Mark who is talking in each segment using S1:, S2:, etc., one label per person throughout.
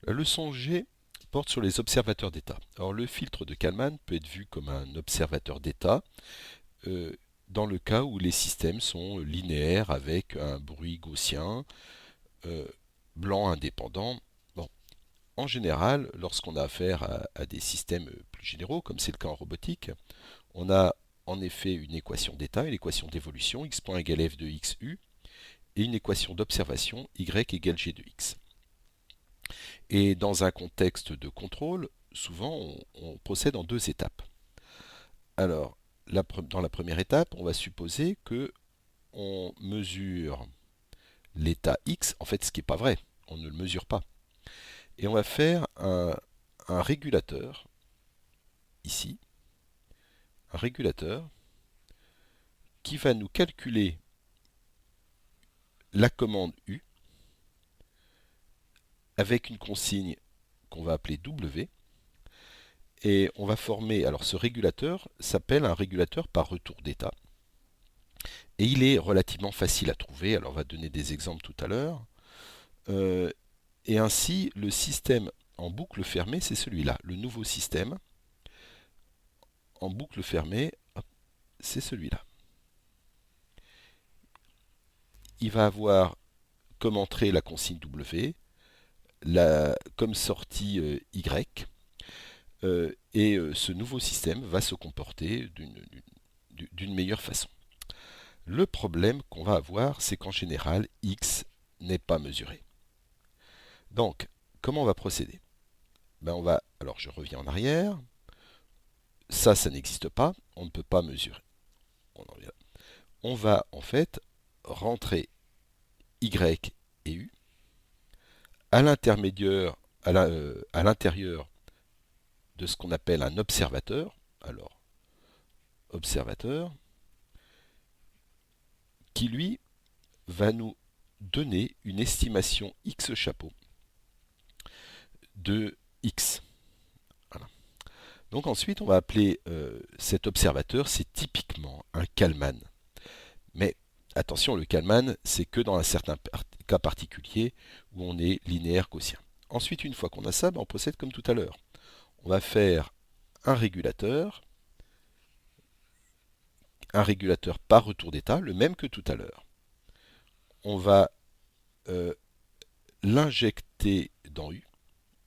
S1: La leçon G porte sur les observateurs d'état. Alors le filtre de Kalman peut être vu comme un observateur d'état euh, dans le cas où les systèmes sont linéaires avec un bruit gaussien, euh, blanc indépendant. Bon, en général, lorsqu'on a affaire à des systèmes plus généraux, comme c'est le cas en robotique, on a en effet une équation d'état, une équation d'évolution, x point égale f de x u, et une équation d'observation, y égale g de x. Et dans un contexte de contrôle, souvent on procède en deux étapes. Alors, dans la première étape, on va supposer que on mesure l'état x, en fait ce qui n'est pas vrai, on ne le mesure pas. Et on va faire un régulateur, ici, un régulateur qui va nous calculer la commande U avec une consigne qu'on va appeler W. Et on va former, alors ce régulateur s'appelle un régulateur par retour d'état. Et il est relativement facile à trouver, alors on va donner des exemples tout à l'heure. Et ainsi, le système en boucle fermée, c'est celui-là. Le nouveau système en boucle fermée, c'est celui-là. Il va avoir comme entrée la consigne W, comme sortie Y, et ce nouveau système va se comporter d'une meilleure façon. Le problème qu'on va avoir, c'est qu'en général, X n'est pas mesuré. Donc, comment on va procéder? Alors je reviens en arrière. Ça n'existe pas. On ne peut pas mesurer. On va en fait rentrer Y et U à l'intermédiaire, à l'intérieur de ce qu'on appelle un observateur. Alors, observateur, qui lui va nous donner une estimation X chapeau de X. Voilà. Donc ensuite, on va appeler cet observateur, c'est typiquement un Kalman. Mais attention, le Kalman, c'est que dans un certain cas particulier où on est linéaire gaussien. Ensuite, une fois qu'on a ça, on procède comme tout à l'heure. On va faire un régulateur par retour d'état, le même que tout à l'heure. On va euh, l'injecter dans U,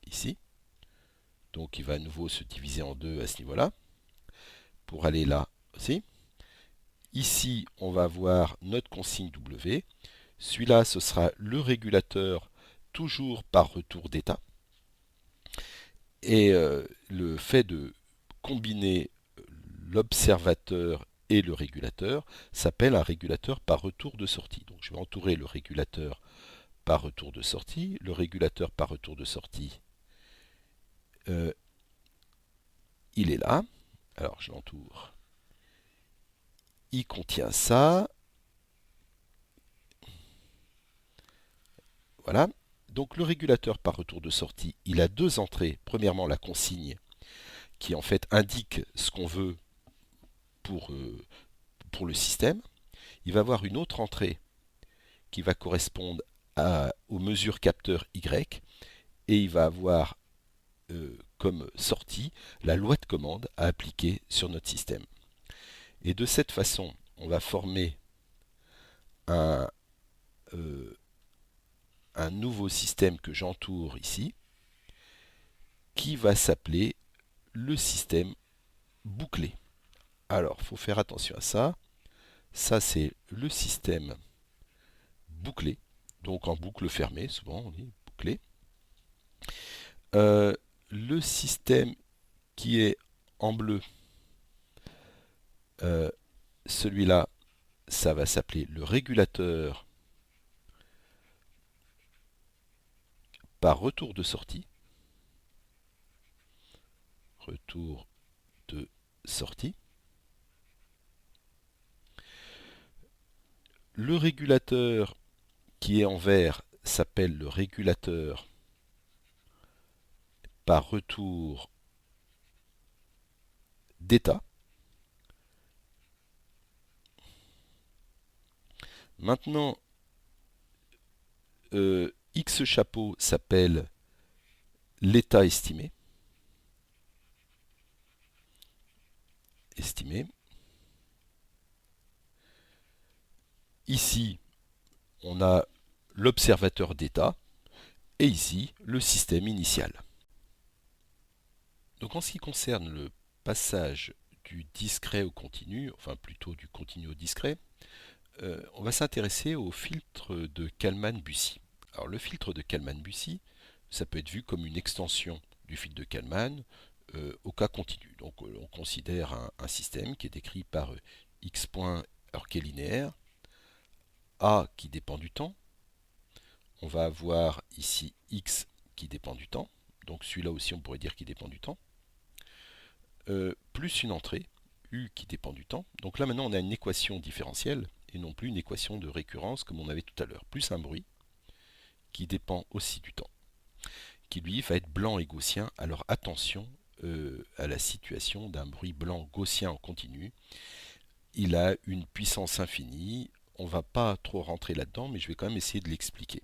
S1: ici. Donc il va à nouveau se diviser en deux à ce niveau-là, pour aller là aussi. Ici, on va avoir notre consigne W. Celui-là, ce sera le régulateur toujours par retour d'état. Et le fait de combiner l'observateur et le régulateur s'appelle un régulateur par retour de sortie. Donc je vais entourer le régulateur par retour de sortie. Le régulateur par retour de sortie, euh, il est là. Alors je l'entoure. Il contient ça. Voilà. Donc le régulateur par retour de sortie, il a deux entrées. Premièrement, la consigne qui en fait indique ce qu'on veut pour, pour le système. Il va avoir une autre entrée qui va correspondre aux mesures capteur Y et il va avoir comme sortie la loi de commande à appliquer sur notre système. Et de cette façon, on va former un, euh, un nouveau système que j'entoure ici, qui va s'appeler le système bouclé. Alors, il faut faire attention à ça. Ça, c'est le système bouclé, donc en boucle fermée, souvent on dit bouclé. Euh, le système qui est en bleu, euh, celui-là, ça va s'appeler le régulateur par retour de sortie. Retour de sortie. Le régulateur qui est en vert s'appelle le régulateur par retour d'état. Maintenant, X chapeau s'appelle l'état estimé. Estimé. Ici, on a l'observateur d'état. Et ici, le système initial. Donc en ce qui concerne le passage du discret au continu, enfin plutôt du continu au discret, on va s'intéresser au filtre de Kalman-Bussy. Alors le filtre de Kalman-Bussy, ça peut être vu comme une extension du filtre de Kalman au cas continu. Donc on considère un système qui est décrit par x point alors qui est linéaire, a qui dépend du temps. On va avoir ici x qui dépend du temps. Donc celui-là aussi on pourrait dire qu'il dépend du temps. Plus une entrée, u qui dépend du temps. Donc là maintenant on a une équation différentielle et non plus une équation de récurrence comme on avait tout à l'heure. Plus un bruit qui dépend aussi du temps, qui lui va être blanc et gaussien. Alors attention à la situation d'un bruit blanc gaussien en continu. Il a une puissance infinie. On ne va pas trop rentrer là-dedans, mais je vais quand même essayer de l'expliquer.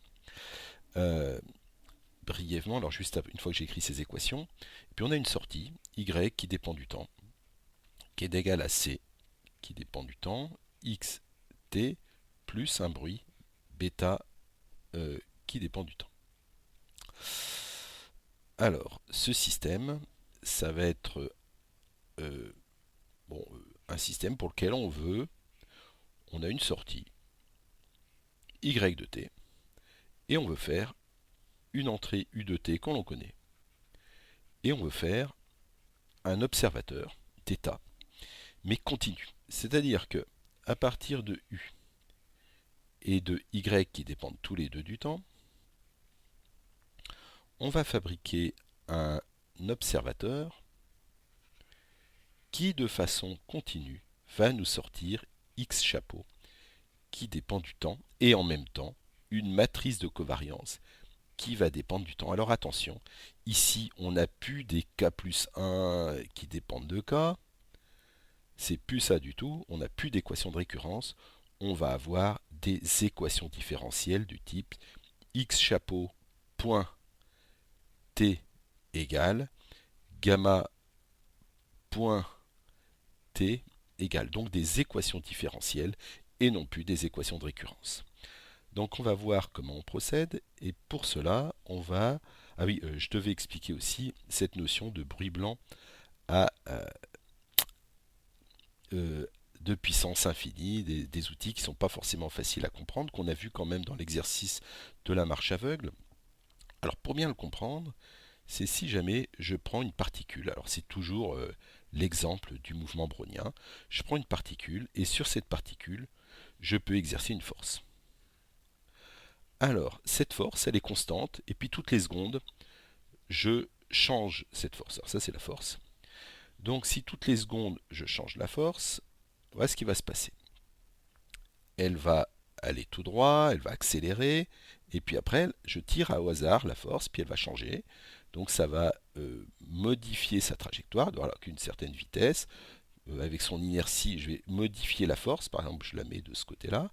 S1: Brièvement, alors juste une fois que j'ai écrit ces équations, et puis on a une sortie, y qui dépend du temps, qui est égal à c qui dépend du temps, x t plus un bruit bêta qui dépend du temps. Alors, ce système, ça va être un système pour lequel on a une sortie y de t, et on veut faire une entrée u de t qu'on connaît. Et on veut faire un observateur θ, mais continu. C'est-à-dire que à partir de u et de y qui dépendent tous les deux du temps, on va fabriquer un observateur qui de façon continue va nous sortir x chapeau qui dépend du temps et en même temps une matrice de covariance qui va dépendre du temps. Alors attention, ici on n'a plus des k plus 1 qui dépendent de k, c'est plus ça du tout, on n'a plus d'équation de récurrence, on va avoir des équations différentielles du type x chapeau point t égale gamma point t égale, donc des équations différentielles et non plus des équations de récurrence. Donc on va voir comment on procède, et pour cela, on va... Ah oui, je devais expliquer aussi cette notion de bruit blanc à de puissance infinie, des outils qui ne sont pas forcément faciles à comprendre, qu'on a vu quand même dans l'exercice de la marche aveugle. Alors pour bien le comprendre, c'est si jamais je prends une particule, alors c'est toujours l'exemple du mouvement brownien, je prends une particule, et sur cette particule, je peux exercer une force. Alors, cette force, elle est constante, et puis toutes les secondes, je change cette force. Alors ça, c'est la force. Donc, si toutes les secondes, je change la force, voilà ce qui va se passer. Elle va aller tout droit, elle va accélérer, et puis après, je tire au hasard la force, puis elle va changer. Donc, ça va modifier sa trajectoire, voilà, qu'une certaine vitesse. Avec son inertie, je vais modifier la force. Par exemple, je la mets de ce côté-là.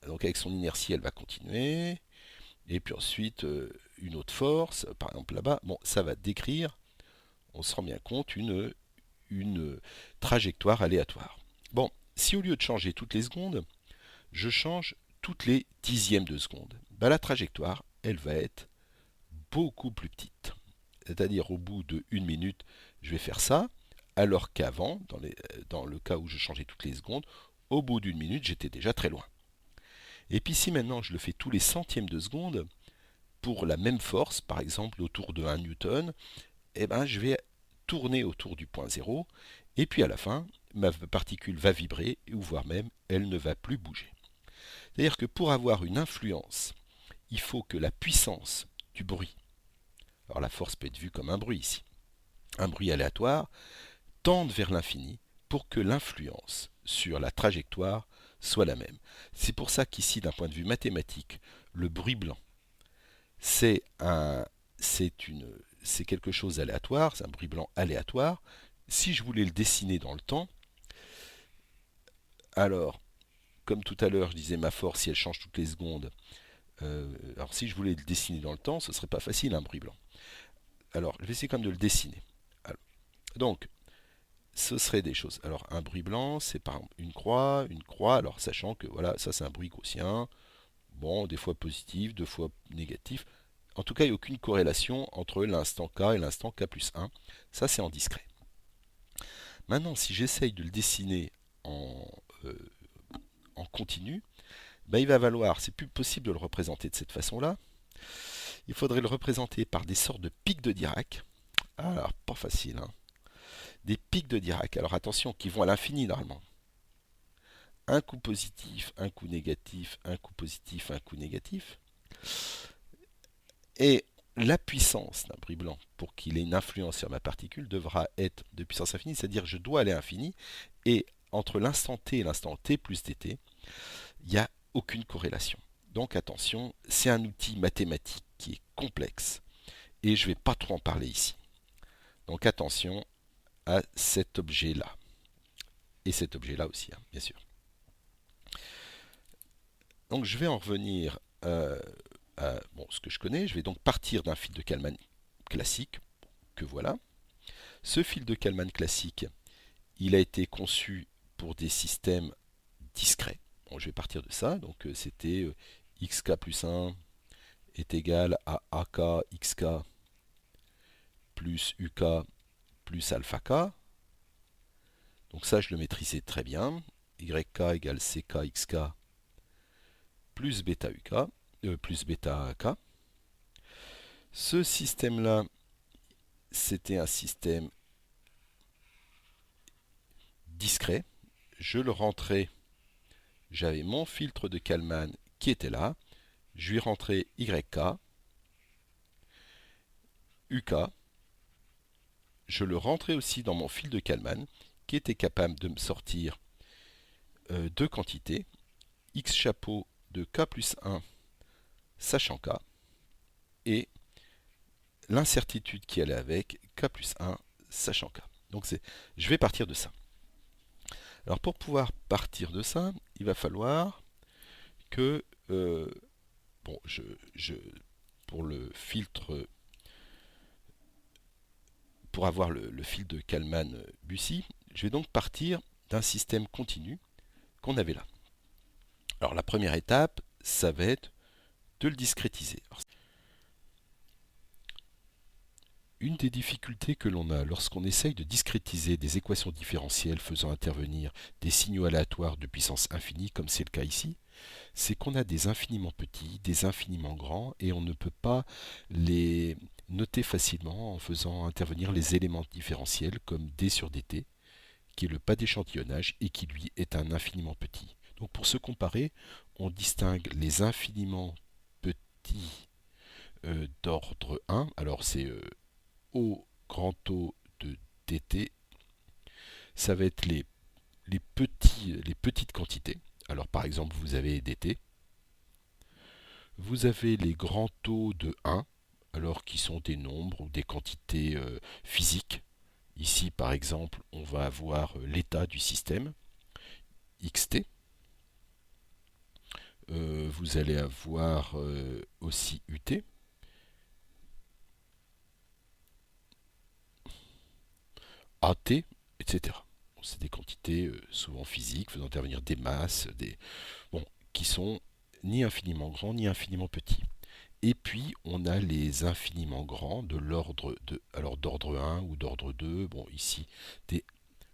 S1: Donc, avec son inertie, elle va continuer. Et puis ensuite, une autre force, par exemple là-bas, bon, ça va décrire, on se rend bien compte, une trajectoire aléatoire. Bon, si au lieu de changer toutes les secondes, je change toutes les dixièmes de seconde, ben, la trajectoire, elle va être beaucoup plus petite. C'est-à-dire au bout de 1 minute, je vais faire ça, alors qu'avant, dans le cas où je changeais toutes les secondes, au bout d'1 minute, j'étais déjà très loin. Et puis si maintenant je le fais tous les centièmes de seconde, pour la même force, par exemple autour de 1 newton, eh ben, je vais tourner autour du point 0, et puis à la fin, ma particule va vibrer, ou voire même, elle ne va plus bouger. C'est-à-dire que pour avoir une influence, il faut que la puissance du bruit, alors la force peut être vue comme un bruit ici, un bruit aléatoire, tende vers l'infini pour que l'influence sur la trajectoire soit la même. C'est pour ça qu'ici, d'un point de vue mathématique, le bruit blanc, c'est quelque chose d'aléatoire, c'est un bruit blanc aléatoire. Si je voulais le dessiner dans le temps, alors, comme tout à l'heure, je disais ma force, si elle change toutes les secondes, alors si je voulais le dessiner dans le temps, ce ne serait pas facile un bruit blanc. Alors, je vais essayer quand même de le dessiner. Alors, donc, ce serait des choses. Alors, un bruit blanc, c'est par exemple une croix, alors sachant que voilà, ça c'est un bruit gaussien, bon, des fois positif, deux fois négatif. En tout cas, il n'y a aucune corrélation entre l'instant K et l'instant K plus 1. Ça, c'est en discret. Maintenant, si j'essaye de le dessiner en, euh, en continu, ben, il va falloir, c'est plus possible de le représenter de cette façon-là. Il faudrait le représenter par des sortes de pics de Dirac. Alors, pas facile, hein. Des pics de Dirac. Alors attention, qui vont à l'infini normalement. Un coup positif, un coup négatif, un coup positif, un coup négatif. Et la puissance d'un bruit blanc, pour qu'il ait une influence sur ma particule, devra être de puissance infinie, c'est-à-dire je dois aller à l'infini, et entre l'instant t et l'instant t plus dt, il n'y a aucune corrélation. Donc attention, c'est un outil mathématique qui est complexe, et je ne vais pas trop en parler ici. Donc attention à cet objet-là, et cet objet-là aussi, hein, bien sûr. Donc je vais en revenir à bon, ce que je connais. Je vais donc partir d'un fil de Kalman classique, que voilà. Ce fil de Kalman classique, il a été conçu pour des systèmes discrets. Bon, je vais partir de ça. Donc c'était xk plus 1 est égal à ak xk plus uk plus alpha k. Donc ça, je le maîtrisais très bien. Yk égale ck xk plus bêta uk plus bêta k. Ce système-là, c'était un système discret. Je le rentrais, j'avais mon filtre de Kalman qui était là. Je lui rentrais YK, UK. Je le rentrais aussi dans mon fil de Kalman qui était capable de me sortir deux quantités. X chapeau de K plus 1 sachant K et l'incertitude qui allait avec K plus 1 sachant K. Donc je vais partir de ça. Alors pour pouvoir partir de ça, il va falloir que bon, pour le filtre, pour avoir le fil de Kalman-Bussy, je vais donc partir d'un système continu qu'on avait là. Alors la première étape, ça va être de le discrétiser. Alors, une des difficultés que l'on a lorsqu'on essaye de discrétiser des équations différentielles faisant intervenir des signaux aléatoires de puissance infinie, comme c'est le cas ici, c'est qu'on a des infiniment petits, des infiniment grands, et on ne peut pas les noter facilement en faisant intervenir les éléments différentiels comme d sur dt, qui est le pas d'échantillonnage et qui lui est un infiniment petit. Donc pour se comparer, on distingue les infiniment petits d'ordre 1, alors c'est O grand O de dt, ça va être les petites quantités. Alors par exemple, vous avez dt, vous avez les grands taux de 1, alors qui sont des nombres ou des quantités physiques. Ici, par exemple, on va avoir l'état du système, xt. Vous allez avoir aussi ut, at, etc. Bon, c'est des quantités souvent physiques, faisant intervenir des masses, bon, qui sont ni infiniment grands ni infiniment petits. Et puis, on a les infiniment grands de l'ordre d'ordre 1 ou d'ordre 2. Bon, ici,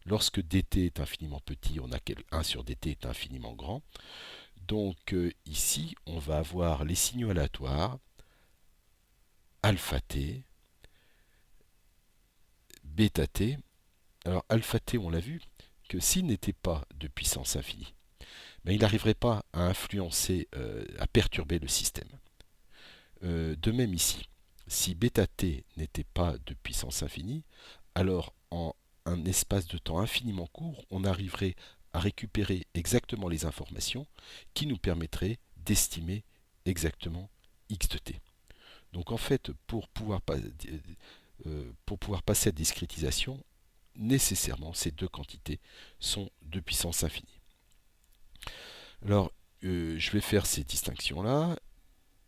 S1: lorsque dt est infiniment petit, on a 1 sur dt est infiniment grand. Donc, ici, on va avoir les signaux aléatoires, alpha t, bêta t. Alors, alpha t, on l'a vu, que s'il n'était pas de puissance infinie, ben, il n'arriverait pas à influencer, à perturber le système. De même ici, si bêta t n'était pas de puissance infinie, alors en un espace de temps infiniment court, on arriverait à récupérer exactement les informations qui nous permettraient d'estimer exactement x de t. Donc en fait, pour pouvoir passer à discrétisation, nécessairement ces deux quantités sont de puissance infinie. Alors, je vais faire ces distinctions-là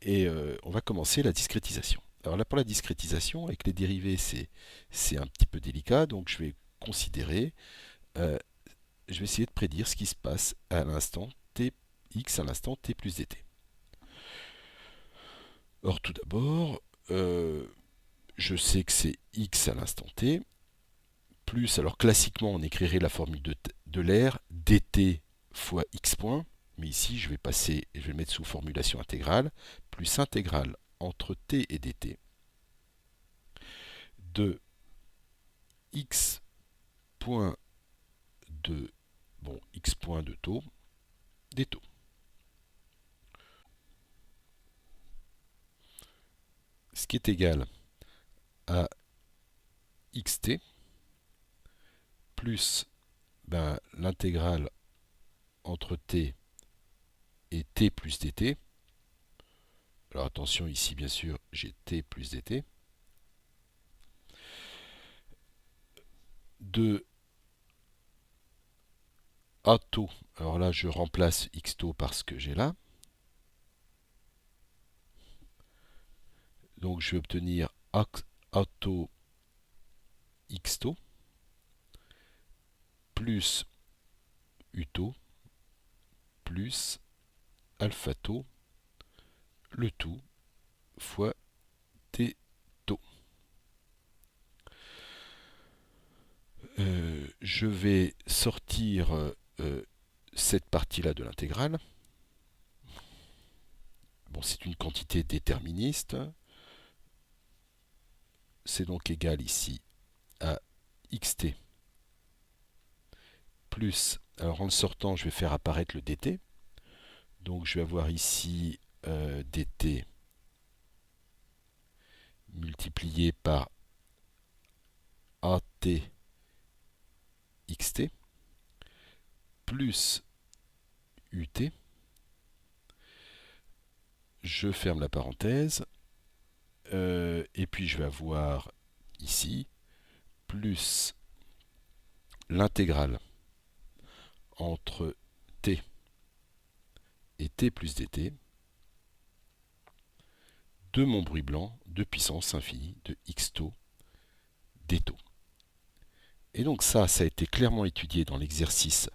S1: et on va commencer la discrétisation. Alors là, pour la discrétisation, avec les dérivés, c'est un petit peu délicat, donc je vais considérer, euh, je vais essayer de prédire ce qui se passe à l'instant t, x à l'instant t plus dt. Or, tout d'abord, je sais que c'est x à l'instant t, plus, alors classiquement, on écrirait la formule de l'air, dt fois x point, mais ici, je vais le mettre sous formulation intégrale, plus intégrale entre t et dt de x point de, bon, x point de taux, des taux. Ce qui est égal à xt plus l'intégrale entre t et t plus dt. Alors attention, ici bien sûr j'ai t plus dt. De a taux, alors là je remplace x taux par ce que j'ai là. Donc je vais obtenir a taux x taux plus u taux plus alpha taux, le tout fois t taux. Je vais sortir cette partie-là de l'intégrale. Bon, c'est une quantité déterministe. C'est donc égal ici à xt plus, alors en le sortant, je vais faire apparaître le dt. Donc je vais avoir ici dt multiplié par at xt plus ut. Je ferme la parenthèse. Et puis je vais avoir ici plus l'intégrale entre t et t plus dt de mon bruit blanc de puissance infinie de x taux d taux. Et donc ça a été clairement étudié dans l'exercice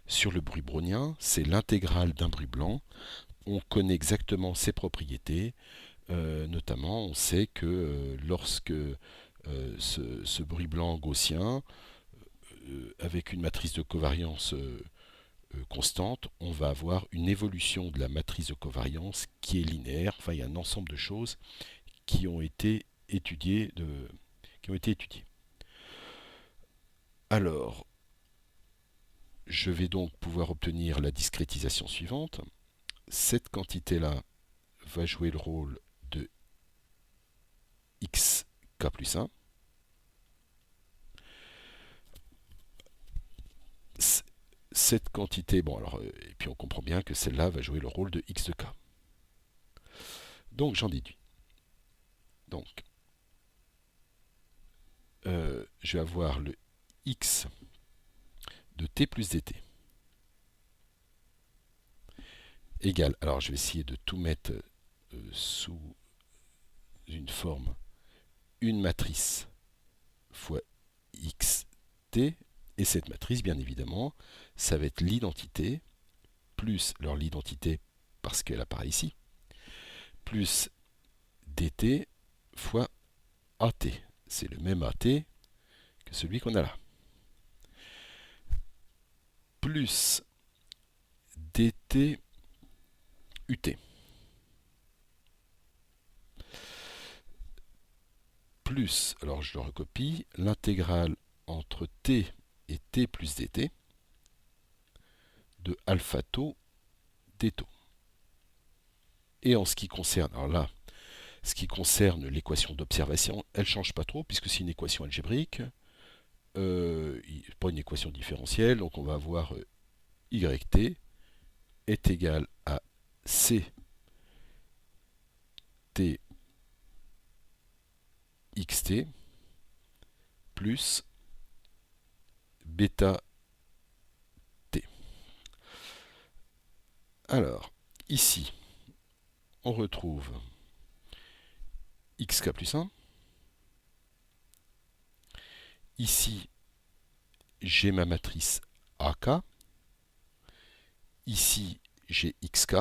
S1: sur le bruit brownien. C'est l'intégrale d'un bruit blanc. On connaît exactement ses propriétés. Notamment, on sait que lorsque ce bruit blanc gaussien, avec une matrice de covariance constante, on va avoir une évolution de la matrice de covariance qui est linéaire. Enfin, il y a un ensemble de choses qui ont été étudiées. Alors, je vais donc pouvoir obtenir la discrétisation suivante. Cette quantité-là va jouer le rôle de xk plus 1. Cette quantité, bon alors, et puis on comprend bien que celle-là va jouer le rôle de x de k. Donc j'en déduis. Donc, je vais avoir le x de t plus dt égal, alors je vais essayer de tout mettre sous une forme, une matrice fois xt, et cette matrice, bien évidemment, ça va être l'identité, plus, alors l'identité parce qu'elle apparaît ici, plus dt fois at. C'est le même at que celui qu'on a là. Plus dt ut. Plus, alors je le recopie, l'intégrale entre t et t plus dt de alpha taux d taux. Et en ce qui concerne, alors là, ce qui concerne l'équation d'observation, elle ne change pas trop puisque c'est une équation algébrique, pas une équation différentielle, donc on va avoir yt est égal à c t xt plus bêta t. Alors, ici, on retrouve xk plus 1. Ici, j'ai ma matrice AK. Ici, j'ai xk.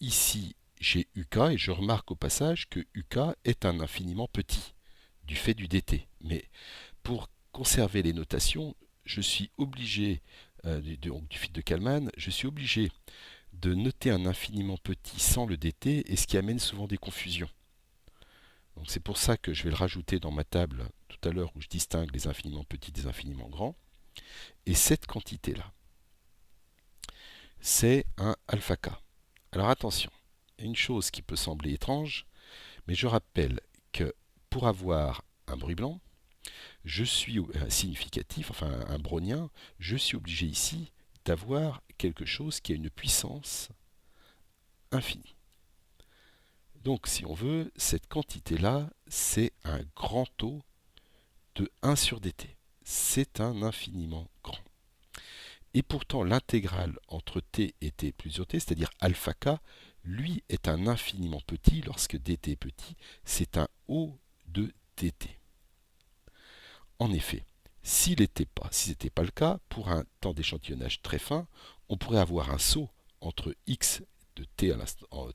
S1: Ici, j'ai uk, et je remarque au passage que uk est un infiniment petit, du fait du dt. Mais pour conserver les notations, je suis obligé, du fil de Kalman, je suis obligé de noter un infiniment petit sans le dt, et ce qui amène souvent des confusions. Donc c'est pour ça que je vais le rajouter dans ma table tout à l'heure où je distingue les infiniment petits des infiniment grands. Et cette quantité-là, c'est un alpha k. Alors attention, une chose qui peut sembler étrange, mais je rappelle que pour avoir un bruit blanc, je suis significatif, enfin un brownien, je suis obligé ici d'avoir quelque chose qui a une puissance infinie. Donc si on veut, cette quantité-là, c'est un grand taux de 1 sur dt. C'est un infiniment grand. Et pourtant, l'intégrale entre t et t plus t, c'est-à-dire alpha k, lui est un infiniment petit. Lorsque dt est petit, c'est un O de dt. En effet, si ce n'était pas le cas, pour un temps d'échantillonnage très fin, on pourrait avoir un saut entre x de t,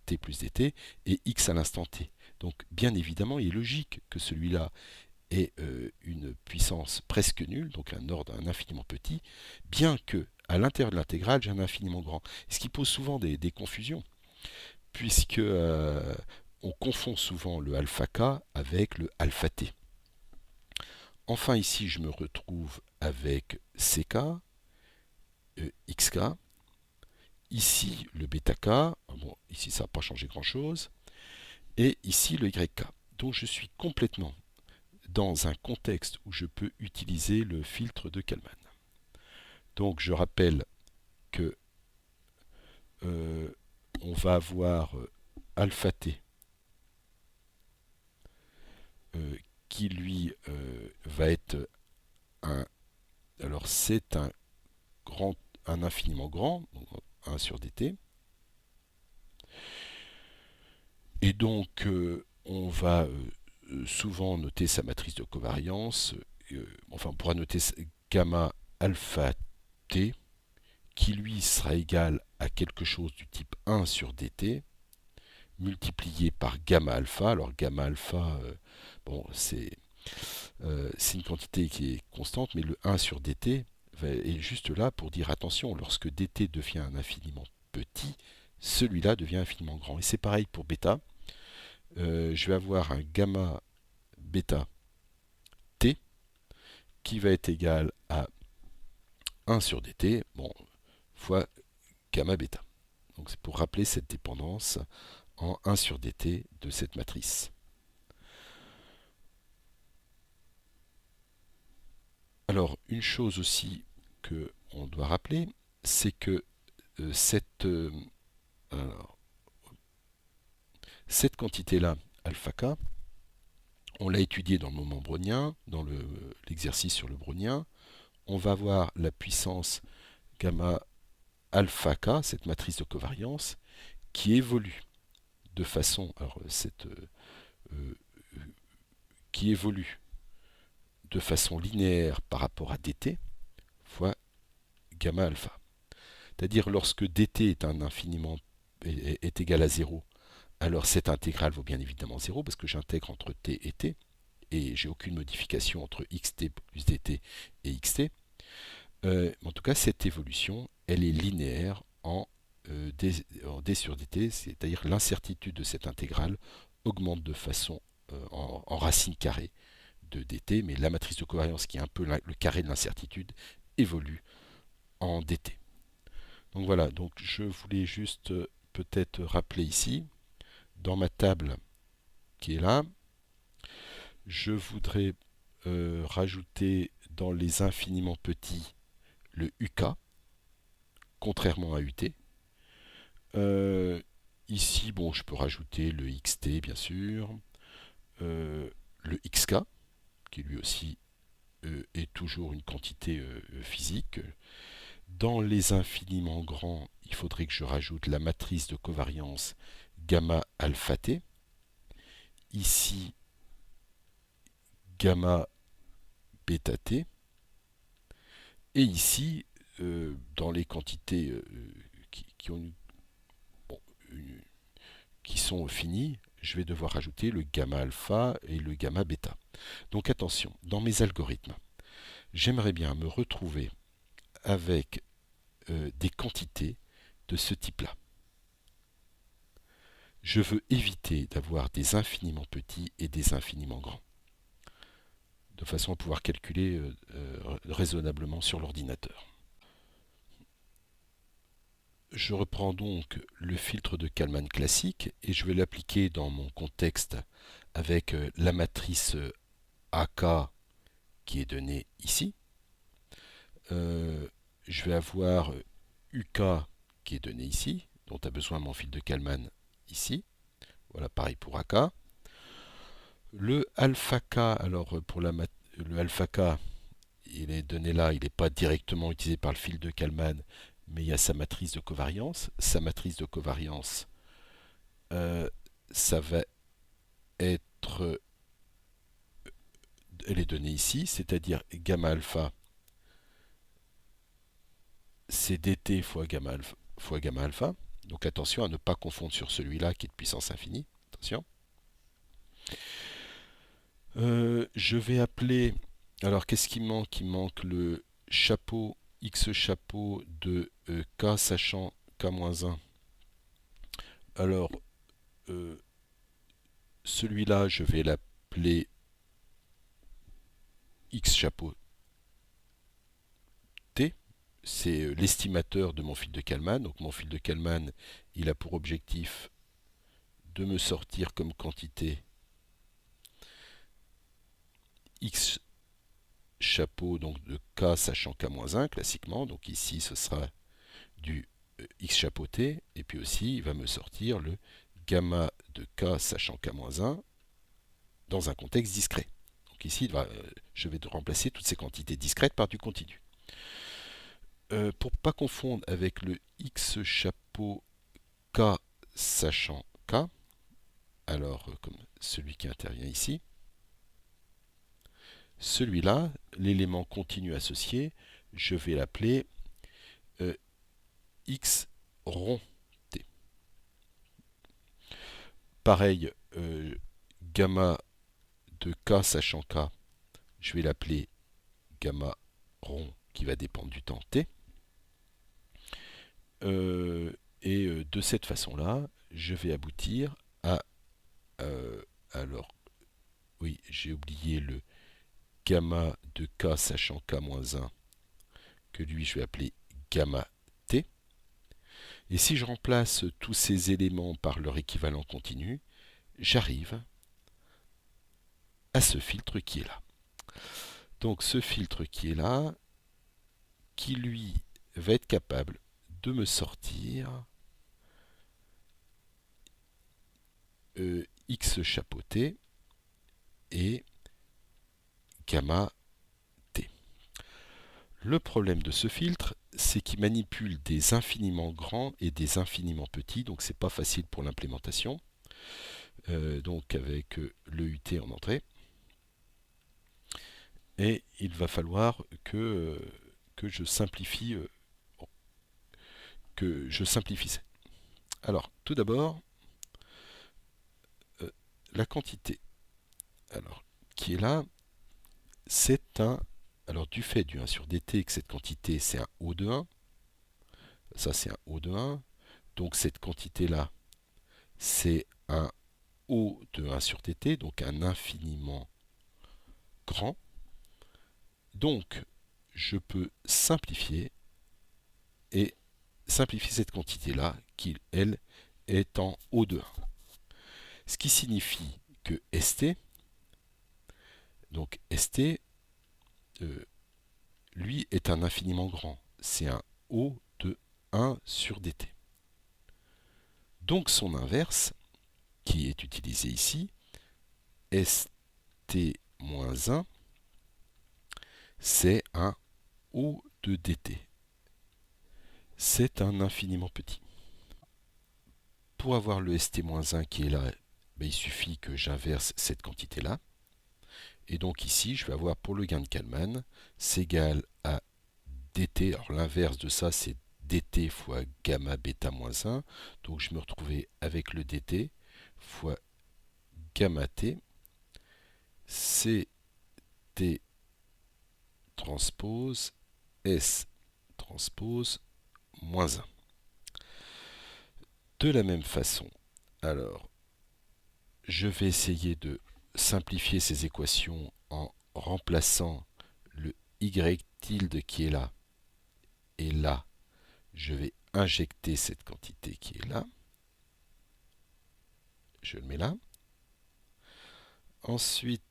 S1: t plus dt et x à l'instant t. Donc bien évidemment, il est logique que celui-là ait une puissance presque nulle, donc un ordre infiniment petit, bien que à l'intérieur de l'intégrale, j'ai un infiniment grand. Ce qui pose souvent des confusions, puisque on confond souvent le alpha k avec le alpha t. Enfin ici, je me retrouve avec ck, xk. Ici, le bêta k. Bon, ici, ça n'a pas changé grand-chose. Et ici, le yk. Donc, je suis complètement dans un contexte où je peux utiliser le filtre de Kalman. Donc, je rappelle que on va avoir alpha t qui lui va être un. Alors, c'est un infiniment grand, donc 1 sur dt. Et donc, on va souvent noter sa matrice de covariance. Enfin, on pourra noter gamma alpha t, qui lui sera égal à quelque chose du type 1 sur dt, multiplié par gamma alpha. Alors, gamma alpha, bon, c'est une quantité qui est constante, mais le 1 sur dt est juste là pour dire attention, lorsque dt devient un infiniment petit, celui-là devient infiniment grand. Et c'est pareil pour bêta. Je vais avoir un gamma bêta t qui va être égal à 1 sur dt, bon, fois gamma bêta. Donc c'est pour rappeler cette dépendance en 1 sur dt de cette matrice. Alors, une chose aussi qu'on doit rappeler, c'est que alors, cette quantité-là, alpha k, on l'a étudiée dans le moment brownien, dans l'exercice sur le brownien. On va voir la puissance gamma alpha k, cette matrice de covariance, qui évolue de façon, qui évolue de façon linéaire par rapport à dt fois gamma alpha. C'est-à-dire lorsque dt est un infiniment est égal à 0, alors cette intégrale vaut bien évidemment 0 parce que j'intègre entre t et j'ai aucune modification entre xt plus dt et xt. En tout cas, cette évolution, elle est linéaire en d sur dt, c'est-à-dire l'incertitude de cette intégrale augmente de façon en racine carrée de dt, mais la matrice de covariance qui est un peu le carré de l'incertitude évolue en dt. Donc voilà, donc je voulais juste peut-être rappeler ici, dans ma table qui est là, je voudrais rajouter dans les infiniment petits le uk, contrairement à ut. Ici, bon, je peux rajouter le xt, bien sûr, le xk, qui lui aussi est toujours une quantité physique. Dans les infiniment grands, il faudrait que je rajoute la matrice de covariance gamma alpha t. ici gamma bêta t, et ici, dans les quantités qui ont bon, qui sont finies, je vais devoir ajouter le gamma alpha et le gamma bêta. Donc attention, dans mes algorithmes, j'aimerais bien me retrouver avec des quantités de ce type-là. Je veux éviter d'avoir des infiniment petits et des infiniment grands, de façon à pouvoir calculer raisonnablement sur l'ordinateur. Je reprends donc le filtre de Kalman classique et je vais l'appliquer dans mon contexte avec la matrice AK qui est donnée ici. Je vais avoir UK qui est donné ici, dont a besoin mon fil de Kalman ici. Voilà, pareil pour AK. Le alpha K, alors pour le alpha K, il est donné là, il n'est pas directement utilisé par le fil de Kalman, mais il y a sa matrice de covariance. Sa matrice de covariance, ça va être, elle est donnée ici, c'est-à-dire gamma alpha, c'est dt fois gamma alpha. Donc attention à ne pas confondre sur celui-là qui est de puissance infinie. Attention. Je vais appeler, alors qu'est-ce qui manque? Il manque le chapeau, x chapeau de k sachant k-1. Alors, celui-là, je vais l'appeler x chapeau t. C'est l'estimateur de mon fil de Kalman. Donc mon fil de Kalman, il a pour objectif de me sortir comme quantité x chapeau donc de k sachant k-1 classiquement. Donc ici, ce sera du x chapeau t. Et puis aussi, il va me sortir le gamma de k sachant k-1 dans un contexte discret. Donc ici, je vais remplacer toutes ces quantités discrètes par du continu. Pour ne pas confondre avec le x chapeau k sachant k, alors comme celui qui intervient ici, celui-là, l'élément continu associé, je vais l'appeler x rond t. Pareil, gamma de k sachant k, je vais l'appeler gamma rond qui va dépendre du temps t. Et de cette façon-là, je vais aboutir à... alors, oui, j'ai oublié le gamma de k sachant k-1, que lui je vais appeler gamma t. Et si je remplace tous ces éléments par leur équivalent continu, j'arrive à ce filtre qui est là. Donc ce filtre qui est là, qui lui va être capable de me sortir x chapeau t et gamma t. Le problème de ce filtre, c'est qu'il manipule des infiniment grands et des infiniment petits, donc c'est pas facile pour l'implémentation. Donc avec le UT en entrée. Et il va falloir que je simplifie ça. Alors, tout d'abord, la quantité qui est là, c'est un... Alors, du fait du 1 sur dt, que cette quantité, c'est un O de 1. Ça, c'est un O de 1. Donc, cette quantité-là, c'est un O de 1 sur dt, donc un infiniment grand. Donc, je peux simplifier et simplifier cette quantité-là, qui, elle, est en O de 1. Ce qui signifie que St, donc St, lui, est un infiniment grand. C'est un O de 1 sur dt. Donc son inverse, qui est utilisé ici, St-1, c'est un O de dt. C'est un infiniment petit. Pour avoir le St-1 qui est là, ben, il suffit que j'inverse cette quantité-là. Et donc ici, je vais avoir pour le gain de Kalman, c'est égal à dt. Alors l'inverse de ça, c'est dt fois gamma bêta moins 1. Donc je me retrouvais avec le dt fois gamma t, ct transpose s transpose moins 1. De la même façon, alors, je vais essayer de simplifier ces équations en remplaçant le y tilde qui est là et là. Je vais injecter cette quantité qui est là. Je le mets là. Ensuite,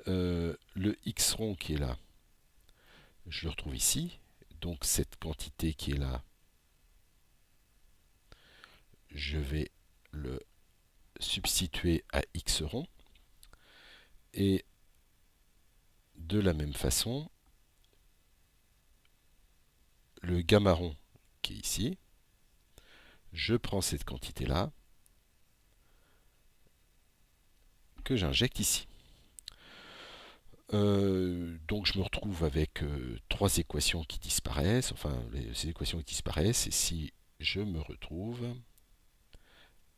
S1: le x rond qui est là, je le retrouve ici. Donc cette quantité qui est là, je vais le substituer à x rond. Et de la même façon, le gamma rond qui est ici, je prends cette quantité-là que j'injecte ici. Donc je me retrouve avec trois équations qui disparaissent, enfin ces équations qui disparaissent, et si je me retrouve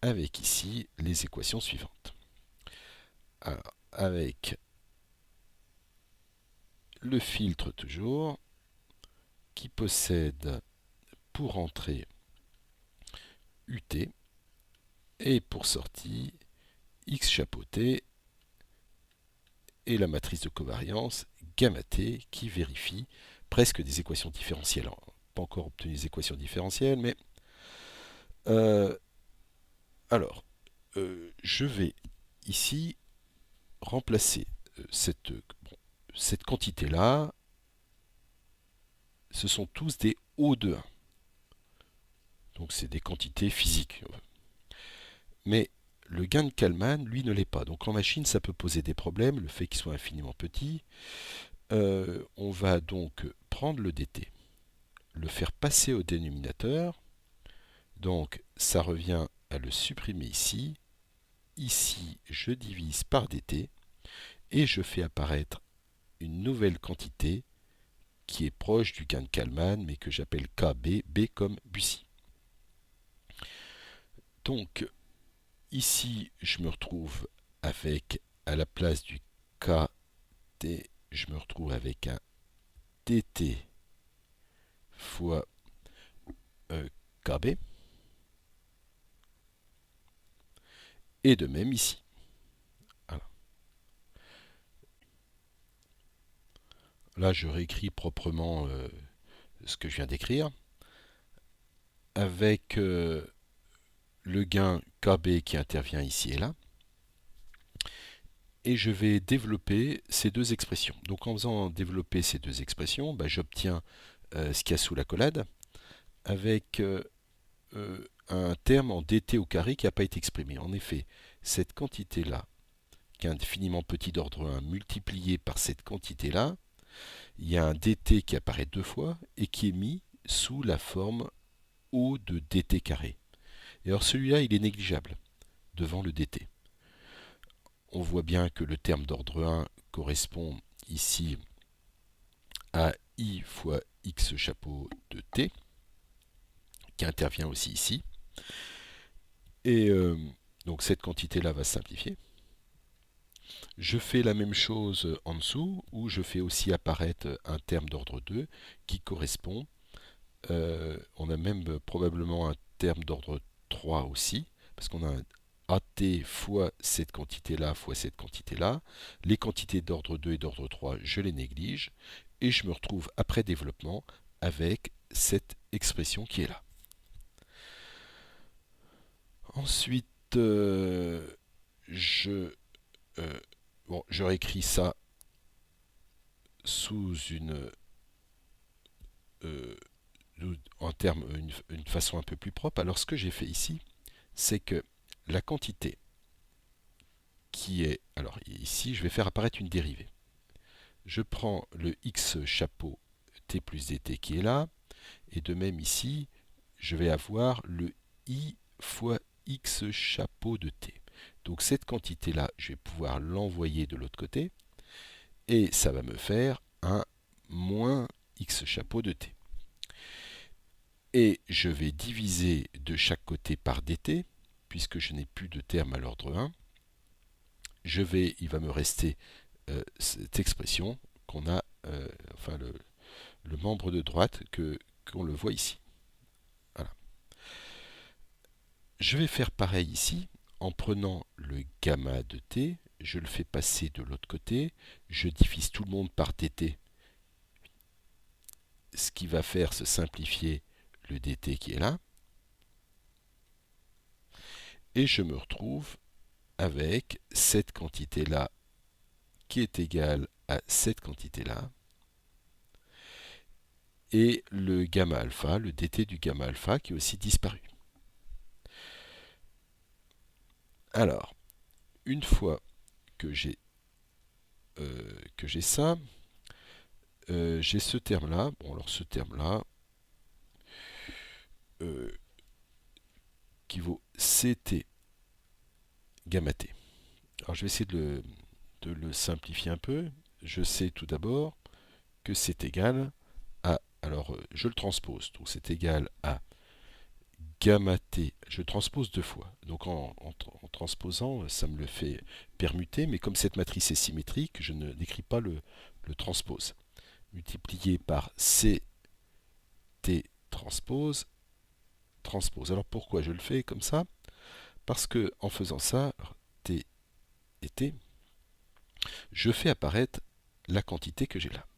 S1: avec ici les équations suivantes. Alors, avec le filtre toujours, qui possède pour entrée UT, et pour sortie X chapeau T, et la matrice de covariance gamma T, qui vérifie presque des équations différentielles. Alors, pas encore obtenu des équations différentielles, mais euh, alors, je vais ici remplacer cette quantité-là. Ce sont tous des O de 1. Donc c'est des quantités physiques. Mais le gain de Kalman, lui, ne l'est pas. Donc en machine, ça peut poser des problèmes, le fait qu'il soit infiniment petit. On va donc prendre le dt, le faire passer au dénominateur. Donc ça revient à le supprimer ici. Ici, je divise par dt et je fais apparaître une nouvelle quantité qui est proche du gain de Kalman, mais que j'appelle KB, B comme Bussy. Donc, ici, je me retrouve avec, à la place du KT, je me retrouve avec un DT fois KB. Et de même ici. Voilà. Là, je réécris proprement ce que je viens d'écrire. Avec le gain KB qui intervient ici et là. Et je vais développer ces deux expressions. Donc en faisant développer ces deux expressions, j'obtiens ce qu'il y a sous l'accolade, avec un terme en dt au carré qui n'a pas été exprimé. En effet, cette quantité-là, qui est infiniment petit d'ordre 1, multipliée par cette quantité-là, il y a un dt qui apparaît deux fois et qui est mis sous la forme O de dt carré. Et alors celui-là, il est négligeable devant le dt. On voit bien que le terme d'ordre 1 correspond ici à I fois X chapeau de T, qui intervient aussi ici. Et donc cette quantité-là va se simplifier. Je fais la même chose en dessous, où je fais aussi apparaître un terme d'ordre 2 qui correspond, on a même probablement un terme d'ordre 3 aussi, parce qu'on a un AT fois cette quantité-là fois cette quantité-là. Les quantités d'ordre 2 et d'ordre 3, je les néglige, et je me retrouve après développement avec cette expression qui est là. Ensuite, je réécris ça sous euh, une façon un peu plus propre. Alors ce que j'ai fait ici, c'est que la quantité qui est... Alors ici, je vais faire apparaître une dérivée. Je prends le x chapeau t plus dt qui est là, et de même ici, je vais avoir le I fois x chapeau de t. Donc cette quantité-là, je vais pouvoir l'envoyer de l'autre côté, et ça va me faire un moins x chapeau de t. Et je vais diviser de chaque côté par dt, puisque je n'ai plus de terme à l'ordre 1. Il va me rester cette expression qu'on a, enfin le membre de droite qu'on le voit ici. Voilà. Je vais faire pareil ici, en prenant le gamma de t, je le fais passer de l'autre côté, je divise tout le monde par dt, ce qui va faire se simplifier le dt qui est là, et je me retrouve avec cette quantité-là qui est égale à cette quantité-là, et le gamma alpha, le dt du gamma alpha qui est aussi disparu. Alors, une fois que j'ai ça, j'ai ce terme-là. Bon, alors ce terme-là qui vaut ct gamma t. Alors, je vais essayer de le simplifier un peu. Je sais tout d'abord que c'est égal à... Alors, je le transpose. Donc, c'est égal à gamma t. Je transpose deux fois. Donc, en transposant, ça me le fait permuter. Mais comme cette matrice est symétrique, je n'écris pas le transpose. Multiplié par ct transpose. Alors, pourquoi je le fais comme ça? Parce que en faisant ça, t et t, je fais apparaître la quantité que j'ai là.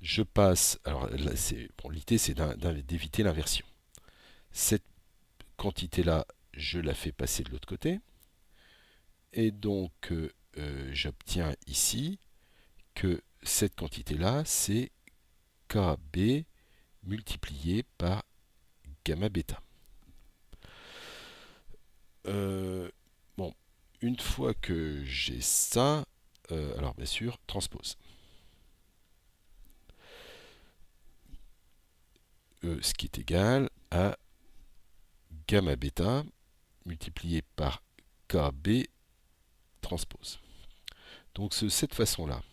S1: Je passe, alors là, bon, l'idée c'est d'éviter l'inversion. Cette quantité-là, je la fais passer de l'autre côté. Et donc, j'obtiens ici que cette quantité-là, c'est KB multiplié par gamma bêta. Bon, une fois que j'ai ça, alors bien sûr, transpose. Ce qui est égal à gamma bêta multiplié par KB transpose. Donc cette façon-là,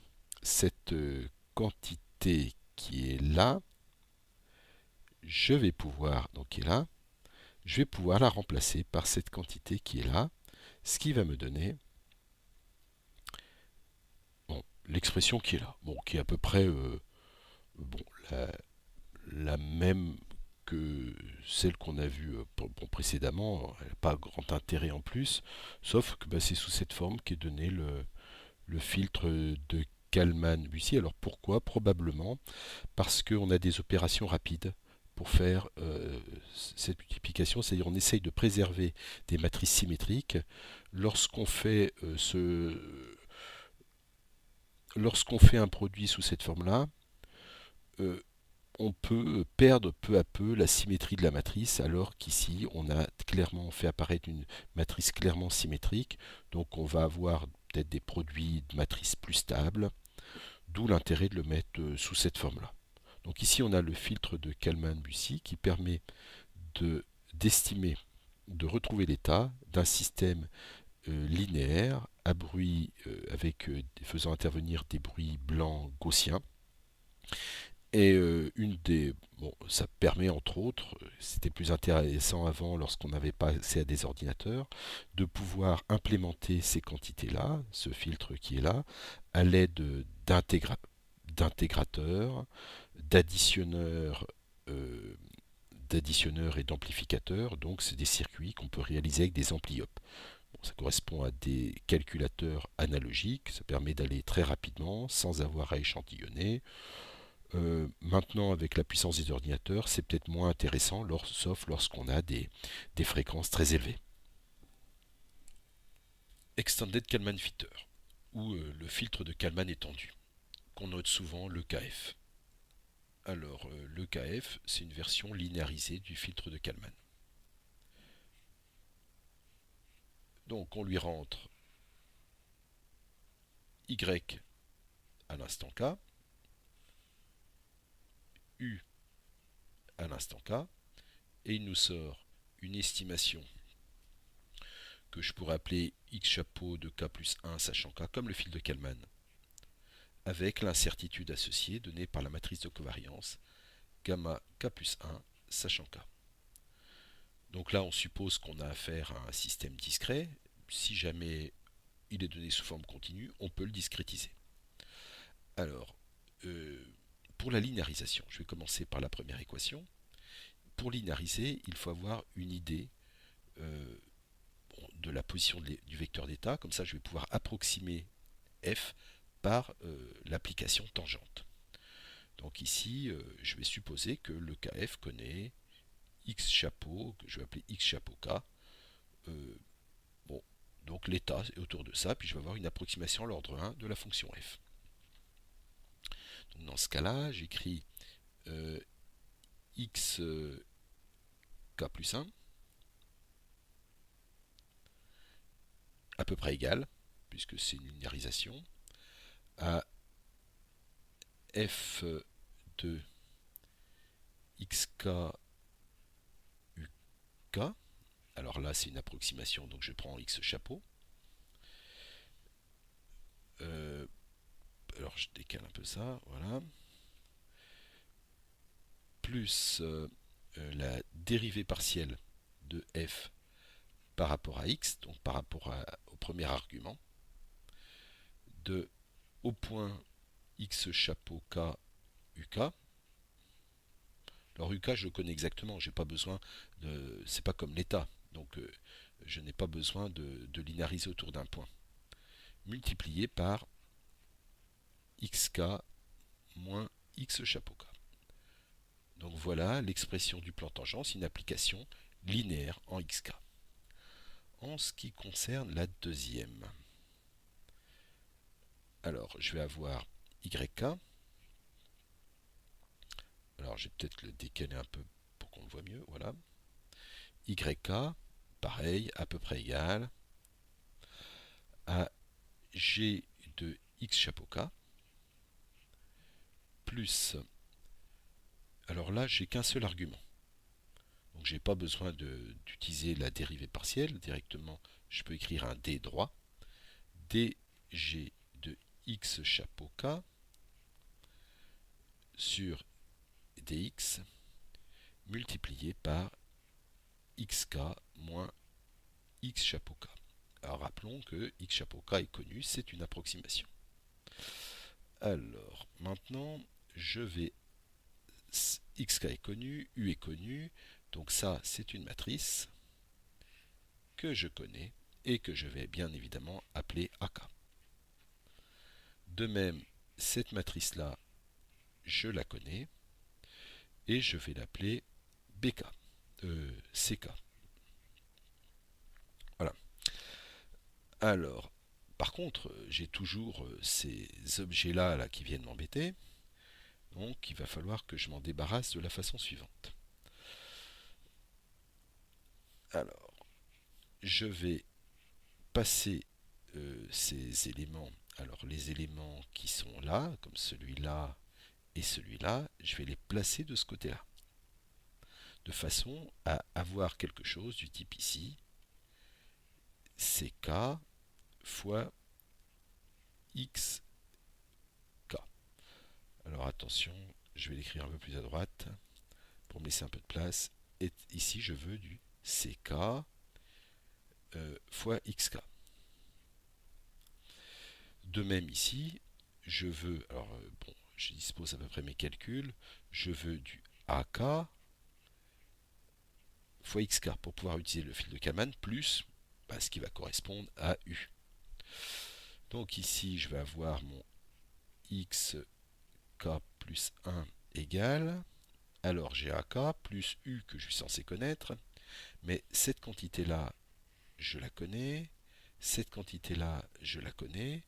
S1: cette quantité qui est là, je vais pouvoir, donc qui est là, je vais pouvoir la remplacer par cette quantité qui est là, ce qui va me donner bon, l'expression qui est là, bon, qui est à peu près bon, la même que celle qu'on a vue précédemment. Elle n'a pas grand intérêt en plus, sauf que c'est sous cette forme qu'est donné le filtre de Kalman-Bussy. Alors pourquoi? Probablement parce qu'on a des opérations rapides pour faire cette multiplication, c'est-à-dire on essaye de préserver des matrices symétriques. Lorsqu'on fait lorsqu'on fait un produit sous cette forme-là, euh, on peut perdre peu à peu la symétrie de la matrice, alors qu'ici on a clairement fait apparaître une matrice clairement symétrique, donc on va avoir peut-être des produits de matrice plus stables, d'où l'intérêt de le mettre sous cette forme-là. Donc ici on a le filtre de Kalman-Bussy qui permet d'estimer, de retrouver l'état d'un système linéaire à bruit faisant intervenir des bruits blancs gaussiens. Et ça permet entre autres, c'était plus intéressant avant lorsqu'on n'avait pas accès à des ordinateurs, de pouvoir implémenter ces quantités-là, ce filtre qui est là, à l'aide d'intégrateurs, d'additionneurs, euh, d'additionneurs et d'amplificateurs. Donc c'est des circuits qu'on peut réaliser avec des ampli-op. Bon, ça correspond à des calculateurs analogiques, ça permet d'aller très rapidement sans avoir à échantillonner. Maintenant, avec la puissance des ordinateurs, c'est peut-être moins intéressant, sauf lorsqu'on a des fréquences très élevées. Extended Kalman Filter, ou le filtre de Kalman étendu, qu'on note souvent l'EKF. Alors, l'EKF, c'est une version linéarisée du filtre de Kalman. Donc, on lui rentre Y à l'instant K, U à l'instant K, et il nous sort une estimation que je pourrais appeler x chapeau de k plus 1 sachant k, comme le fil de Kalman, avec l'incertitude associée donnée par la matrice de covariance gamma k plus 1 sachant k. Donc là, on suppose qu'on a affaire à un système discret. Si jamais il est donné sous forme continue, on peut le discrétiser. Alors, pour la linéarisation, je vais commencer par la première équation. Pour linéariser, il faut avoir une idée de la position du vecteur d'état. Comme ça, je vais pouvoir approximer f par l'application tangente. Donc ici, je vais supposer que le kf connaît x chapeau, que je vais appeler x chapeau k. Bon, donc l'état est autour de ça, puis je vais avoir une approximation à l'ordre 1 de la fonction f. Donc dans ce cas-là, j'écris x k plus 1 à peu près égal, puisque c'est une linéarisation, à f de xk uk. Alors là, c'est une approximation, donc je prends x chapeau. Alors je décale un peu ça, voilà. Plus la dérivée partielle de f par rapport à x, donc par rapport au premier argument, de au point x chapeau k uk. Alors uk, je le connais exactement, j'ai pas besoin de, c'est pas comme l'état, donc je n'ai pas besoin de linéariser autour d'un point. Multiplié par xk moins x chapeau k. Donc voilà l'expression du plan tangence, une application linéaire en xk. En ce qui concerne la deuxième, alors je vais avoir yk. Alors je vais peut-être le décaler un peu pour qu'on le voit mieux, voilà. Yk, pareil, à peu près égal à g de x chapeau k plus, alors là j'ai qu'un seul argument, donc j'ai pas besoin d'utiliser la dérivée partielle, directement je peux écrire un d droit, dg de x chapeau k sur dx multiplié par xk moins x chapeau k. Alors rappelons que x chapeau k est connu, c'est une approximation. Alors maintenant je vais, xk est connu, u est connu, donc ça c'est une matrice que je connais et que je vais bien évidemment appeler AK. De même, cette matrice là je la connais et je vais l'appeler BK, CK. Voilà. Alors, par contre, j'ai toujours ces objets-là là, qui viennent m'embêter. Donc, il va falloir que je m'en débarrasse de la façon suivante. Alors, je vais passer ces éléments. Alors, les éléments qui sont là, comme celui-là et celui-là, je vais les placer de ce côté-là. De façon à avoir quelque chose du type ici, CK fois XK. Alors attention, je vais l'écrire un peu plus à droite pour me laisser un peu de place. Et ici, je veux du CK fois XK. De même ici, je veux, alors bon, je dispose à peu près mes calculs, je veux du AK fois XK pour pouvoir utiliser le fil de Kalman plus ce qui va correspondre à U. Donc ici, je vais avoir mon XK plus 1 égale, alors j'ai AK plus U que je suis censé connaître, mais cette quantité-là, je la connais, cette quantité-là, je la connais,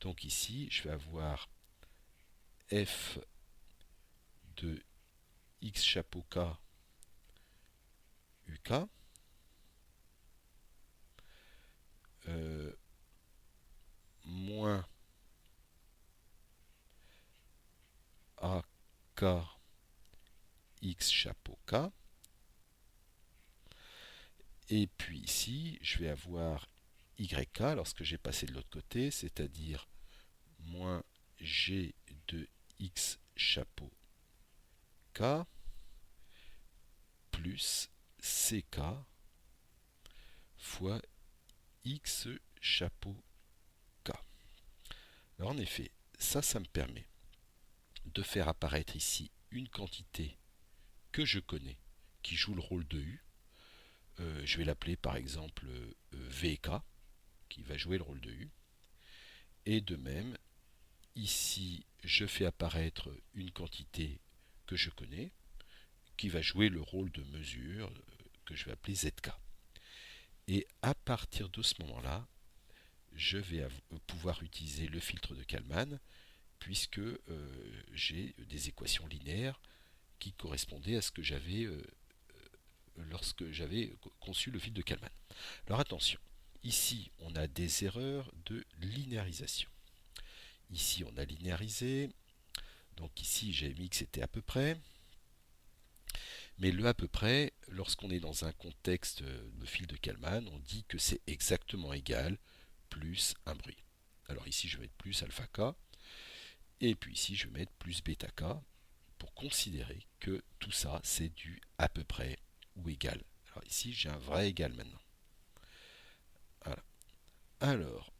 S1: donc ici, je vais avoir f de x chapeau k uk moins ak x chapeau k Et puis ici, je vais avoir YK lorsque j'ai passé de l'autre côté, c'est-à-dire moins G de X chapeau K plus CK fois X chapeau K. Alors en effet, ça me permet de faire apparaître ici une quantité que je connais, qui joue le rôle de U. Je vais l'appeler par exemple VK, qui va jouer le rôle de U. Et de même, ici, je fais apparaître une quantité que je connais, qui va jouer le rôle de mesure, que je vais appeler ZK. Et à partir de ce moment-là, je vais pouvoir utiliser le filtre de Kalman, puisque j'ai des équations linéaires qui correspondaient à ce que j'avais lorsque j'avais conçu le filtre de Kalman. Alors attention, ici on a des erreurs de linéarisation. Ici on a linéarisé, donc ici j'ai mis que c'était à peu près, mais le à peu près, lorsqu'on est dans un contexte de filtre de Kalman, on dit que c'est exactement égal plus un bruit. Alors ici je vais mettre plus alpha k, et puis ici je vais mettre plus bêta k, pour considérer que tout ça c'est du à peu près ou égal. Alors ici j'ai un vrai égal maintenant. Voilà. Alors,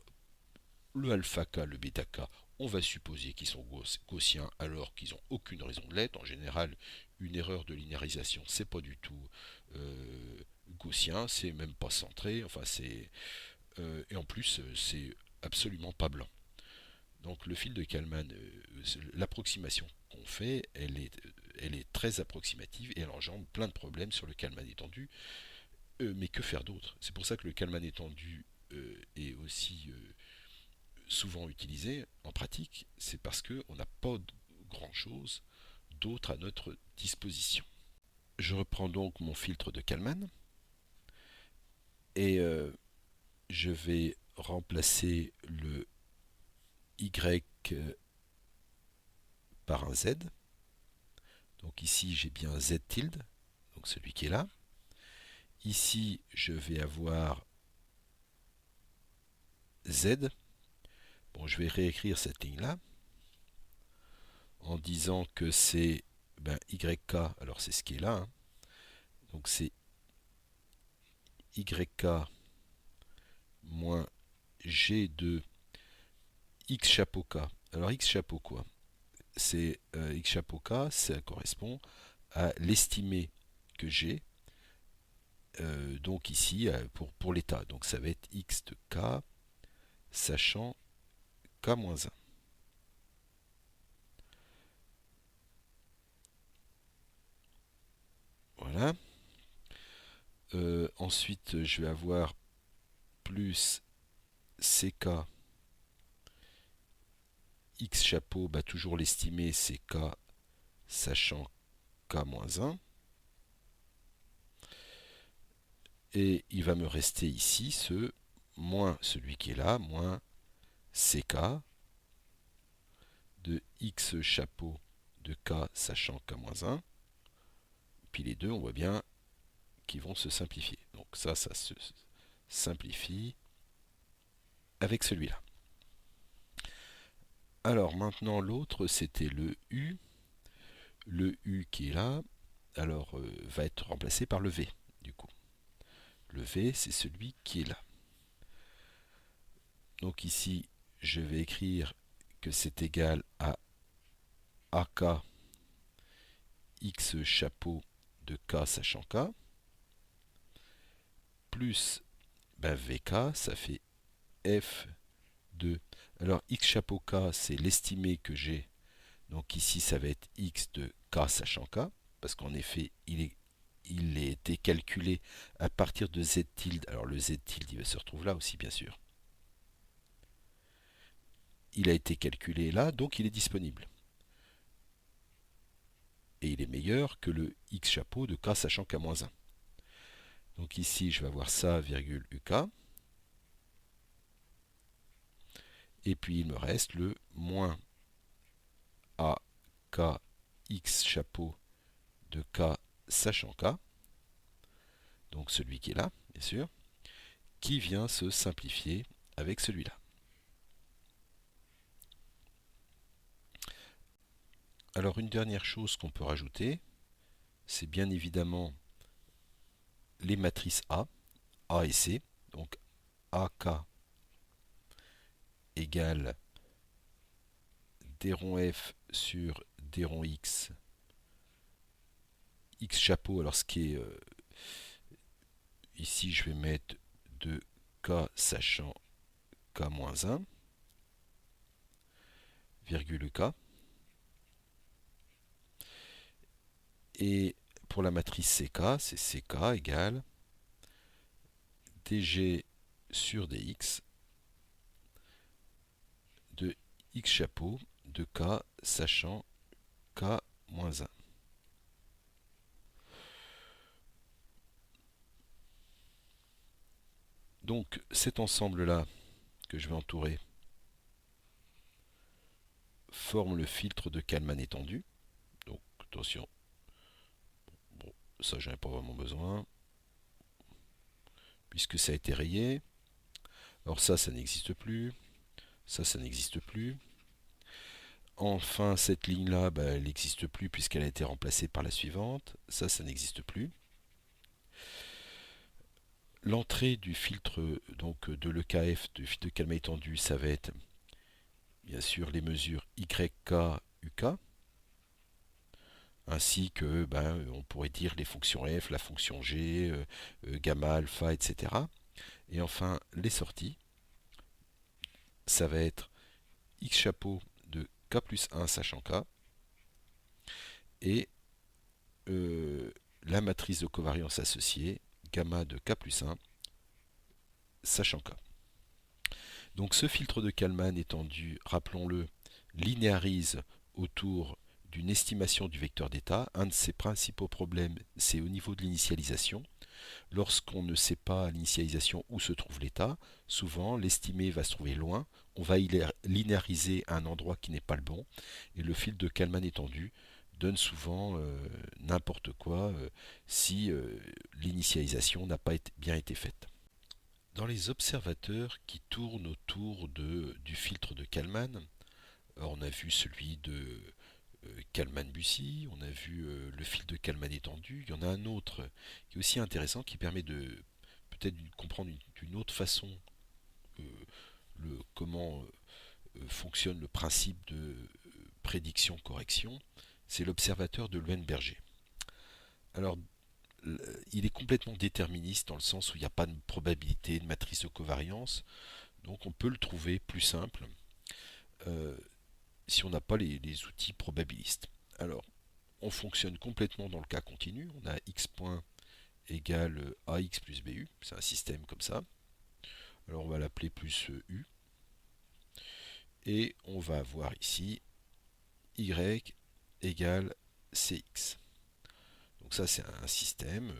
S1: le alpha k, le bêta k, on va supposer qu'ils sont gaussiens alors qu'ils n'ont aucune raison de l'être. En général, une erreur de linéarisation, c'est pas du tout gaussien, c'est même pas centré, enfin c'est et en plus c'est absolument pas blanc. Donc le fil de Kalman, l'approximation qu'on fait, elle est très approximative et elle engendre plein de problèmes sur le Kalman étendu. Mais que faire d'autre? C'est pour ça que le Kalman étendu est aussi souvent utilisé en pratique, c'est parce qu'on n'a pas grand chose d'autre à notre disposition. Je reprends donc mon filtre de Kalman et je vais remplacer le Y par un Z. Donc ici j'ai bien un Z tilde, donc celui qui est là. Ici je vais avoir Z. Bon, je vais réécrire cette ligne-là en disant que c'est YK, alors c'est ce qui est là, hein. Donc c'est YK moins G de X chapeau K. Alors X chapeau quoi? C'est X chapeau K, ça correspond à l'estimé que j'ai, donc ici pour l'état. Donc ça va être X de K, sachant K-1. Voilà. Ensuite, je vais avoir plus CK X chapeau, toujours l'estimé c'est K sachant K-1. Et il va me rester ici ce moins celui qui est là, moins CK de X chapeau de K sachant K-1. Puis les deux, on voit bien qu'ils vont se simplifier. Donc ça se simplifie avec celui-là. Alors maintenant l'autre c'était le U. Le U qui est là, alors va être remplacé par le V du coup. Le V c'est celui qui est là. Donc ici je vais écrire que c'est égal à AK X chapeau de K sachant K plus VK, ça fait F de... Alors X chapeau K c'est l'estimé que j'ai, donc ici ça va être X de K sachant K, parce qu'en effet il a été calculé à partir de Z tilde. Alors le Z tilde il va se retrouver là aussi bien sûr. Il a été calculé là, donc il est disponible. Et il est meilleur que le X chapeau de K sachant K-1. Donc ici je vais avoir ça, virgule UK. Et puis il me reste le moins AK X chapeau de K sachant K. Donc celui qui est là, bien sûr, qui vient se simplifier avec celui-là. Alors une dernière chose qu'on peut rajouter, c'est bien évidemment les matrices A et C. Donc AK égale d rond F sur d rond X, X chapeau. Alors ce qui est ici, je vais mettre 2K sachant K-1, virgule K. Et pour la matrice CK, c'est CK égale DG sur DX de X chapeau de K sachant K-1. Donc cet ensemble-là que je vais entourer forme le filtre de Kalman étendu. Donc attention, bon, ça j'en ai pas vraiment besoin, puisque ça a été rayé. Alors ça n'existe plus. Ça n'existe plus. Enfin, cette ligne-là, elle n'existe plus puisqu'elle a été remplacée par la suivante. Ça n'existe plus. L'entrée du filtre donc de l'EKF, du filtre de Kalman étendu, ça va être bien sûr les mesures YK, UK, ainsi que, on pourrait dire les fonctions F, la fonction G, gamma, alpha, etc. Et enfin, les sorties, ça va être X chapeau de K plus 1 sachant K, et la matrice de covariance associée, gamma de K plus 1 sachant K. Donc ce filtre de Kalman étendu, rappelons-le, linéarise autour d'une estimation du vecteur d'état. Un de ses principaux problèmes, c'est au niveau de l'initialisation. Lorsqu'on ne sait pas à l'initialisation où se trouve l'état, souvent l'estimé va se trouver loin, on va linéariser à un endroit qui n'est pas le bon, et le filtre de Kalman étendu donne souvent n'importe quoi si l'initialisation n'a pas bien été faite. Dans les observateurs qui tournent autour du filtre de Kalman, on a vu celui de Kalman-Bussy, on a vu le filtre de Kalman étendu. Il y en a un autre qui est aussi intéressant, qui permet de peut-être comprendre d'une autre façon euh, comment fonctionne le principe de prédiction-correction. C'est l'observateur de Leuenberger. Alors, il est complètement déterministe dans le sens où il n'y a pas de probabilité, de matrice de covariance. Donc on peut le trouver plus simple euh, si on n'a pas les outils probabilistes. Alors, on fonctionne complètement dans le cas continu. On a x point égale ax plus bu. C'est un système comme ça. Alors on va l'appeler plus u. Et on va avoir ici y égale cx. Donc ça c'est un système.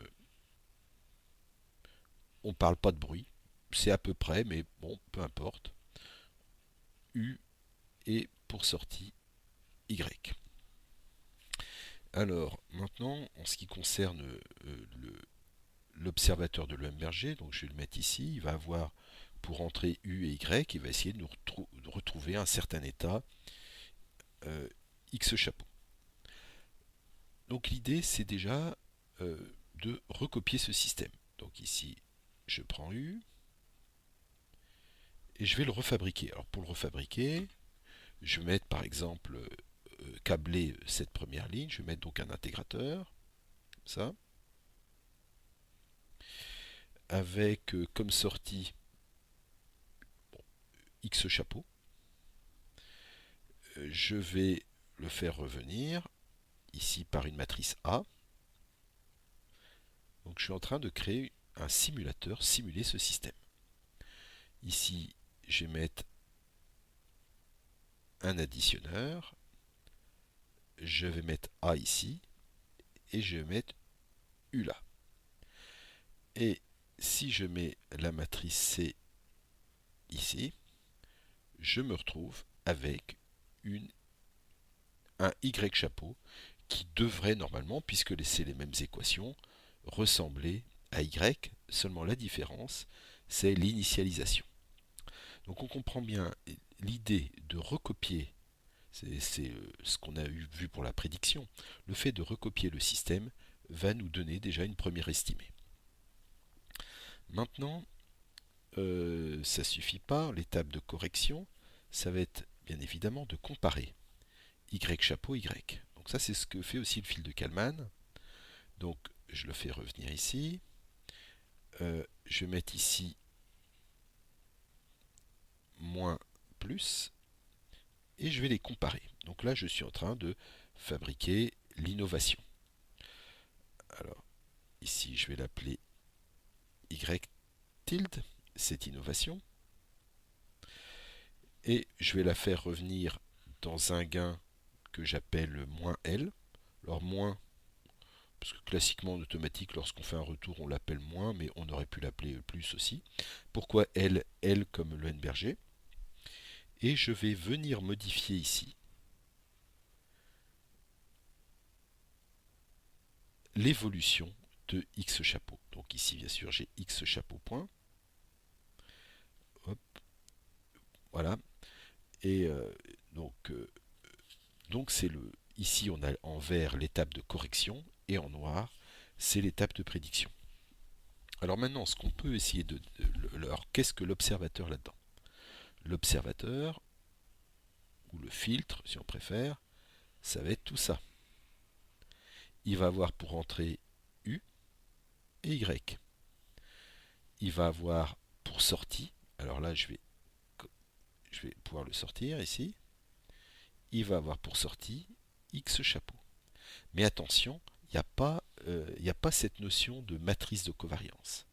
S1: On ne parle pas de bruit. C'est à peu près, mais bon, peu importe. U et pour sortie y. Alors maintenant, en ce qui concerne l'observateur de Leuenberger, donc je vais le mettre ici, il va avoir pour entrée U et Y, il va essayer de nous retrouver un certain état X chapeau. Donc l'idée c'est déjà de recopier ce système. Donc ici je prends U et je vais le refabriquer. Alors pour le refabriquer, je vais mettre par exemple câbler cette première ligne, je vais mettre donc un intégrateur, comme ça, avec comme sortie X chapeau. Je vais le faire revenir ici par une matrice A. Donc je suis en train de créer un simulateur, simuler ce système. Ici, je vais mettre un additionneur. Je vais mettre A ici. Et je vais mettre U là. Et si je mets la matrice C ici, je me retrouve avec un Y chapeau qui devrait normalement, puisque c'est les mêmes équations, ressembler à Y seulement la différence, c'est l'initialisation. Donc on comprend bien l'idée de recopier, c'est ce qu'on a vu pour la prédiction, le fait de recopier le système va nous donner déjà une première estimée. Maintenant, ça ne suffit pas, l'étape de correction, ça va être bien évidemment de comparer Y chapeau Y. Donc ça c'est ce que fait aussi le fil de Kalman. Donc je le fais revenir ici. Je vais mettre ici moins plus et je vais les comparer. Donc là je suis en train de fabriquer l'innovation. Alors ici je vais l'appeler Y tilde, cette innovation. Et je vais la faire revenir dans un gain que j'appelle moins L. Alors moins, parce que classiquement en automatique, lorsqu'on fait un retour, on l'appelle moins, mais on aurait pu l'appeler plus aussi. Pourquoi L? L comme Leuenberger. Et je vais venir modifier ici l'évolution de X chapeau. Donc ici, bien sûr, j'ai X chapeau point. Hop, voilà. Et donc c'est le. Ici, on a en vert l'étape de correction et en noir, c'est l'étape de prédiction. Alors maintenant, ce qu'on peut essayer de. Alors, qu'est-ce que l'observateur là-dedans? L'observateur, ou le filtre, si on préfère, ça va être tout ça. Il va avoir pour entrée U et Y. Il va avoir pour sortie, alors là, je vais pouvoir le sortir ici. Il va avoir pour sortie X chapeau. Mais attention, il n'y a pas cette notion de matrice de covariance.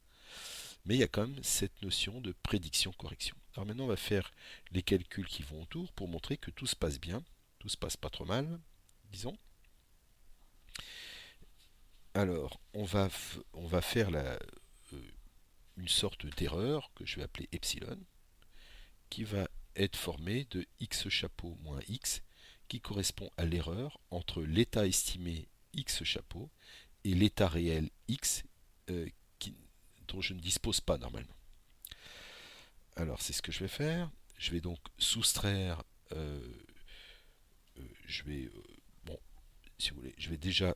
S1: Mais il y a quand même cette notion de prédiction-correction. Alors maintenant, on va faire les calculs qui vont autour pour montrer que tout se passe bien, tout se passe pas trop mal, disons. Alors, on va faire une sorte d'erreur que je vais appeler epsilon, qui va être formée de x chapeau moins x, qui correspond à l'erreur entre l'état estimé x chapeau et l'état réel x dont je ne dispose pas normalement. Alors c'est ce que je vais faire. Je vais donc soustraire. Je vais bon, si vous voulez, je vais déjà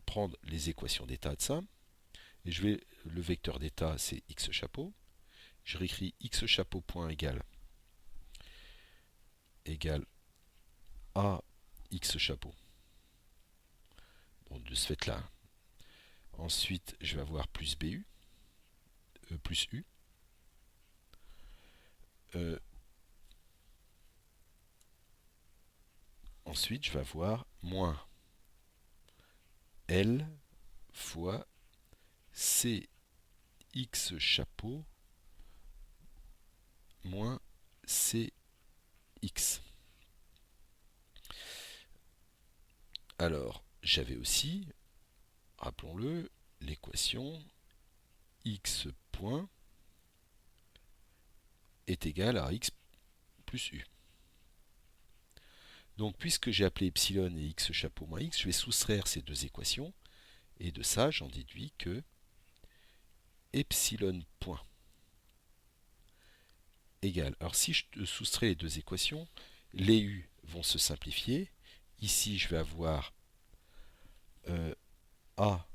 S1: prendre les équations d'état de ça. Et le vecteur d'état c'est x chapeau. Je réécris x chapeau point égale à x chapeau. Bon, de ce fait là. Ensuite, je vais avoir plus BU, plus U. Ensuite, je vais avoir moins L fois CX chapeau moins CX. Alors, j'avais aussi, rappelons-le, l'équation x point est égal à x plus u. Donc, puisque j'ai appelé epsilon et x chapeau moins x, je vais soustraire ces deux équations. Et de ça, j'en déduis que epsilon point égale. Alors, si je soustrais les deux équations, les u vont se simplifier. Ici, je vais avoir a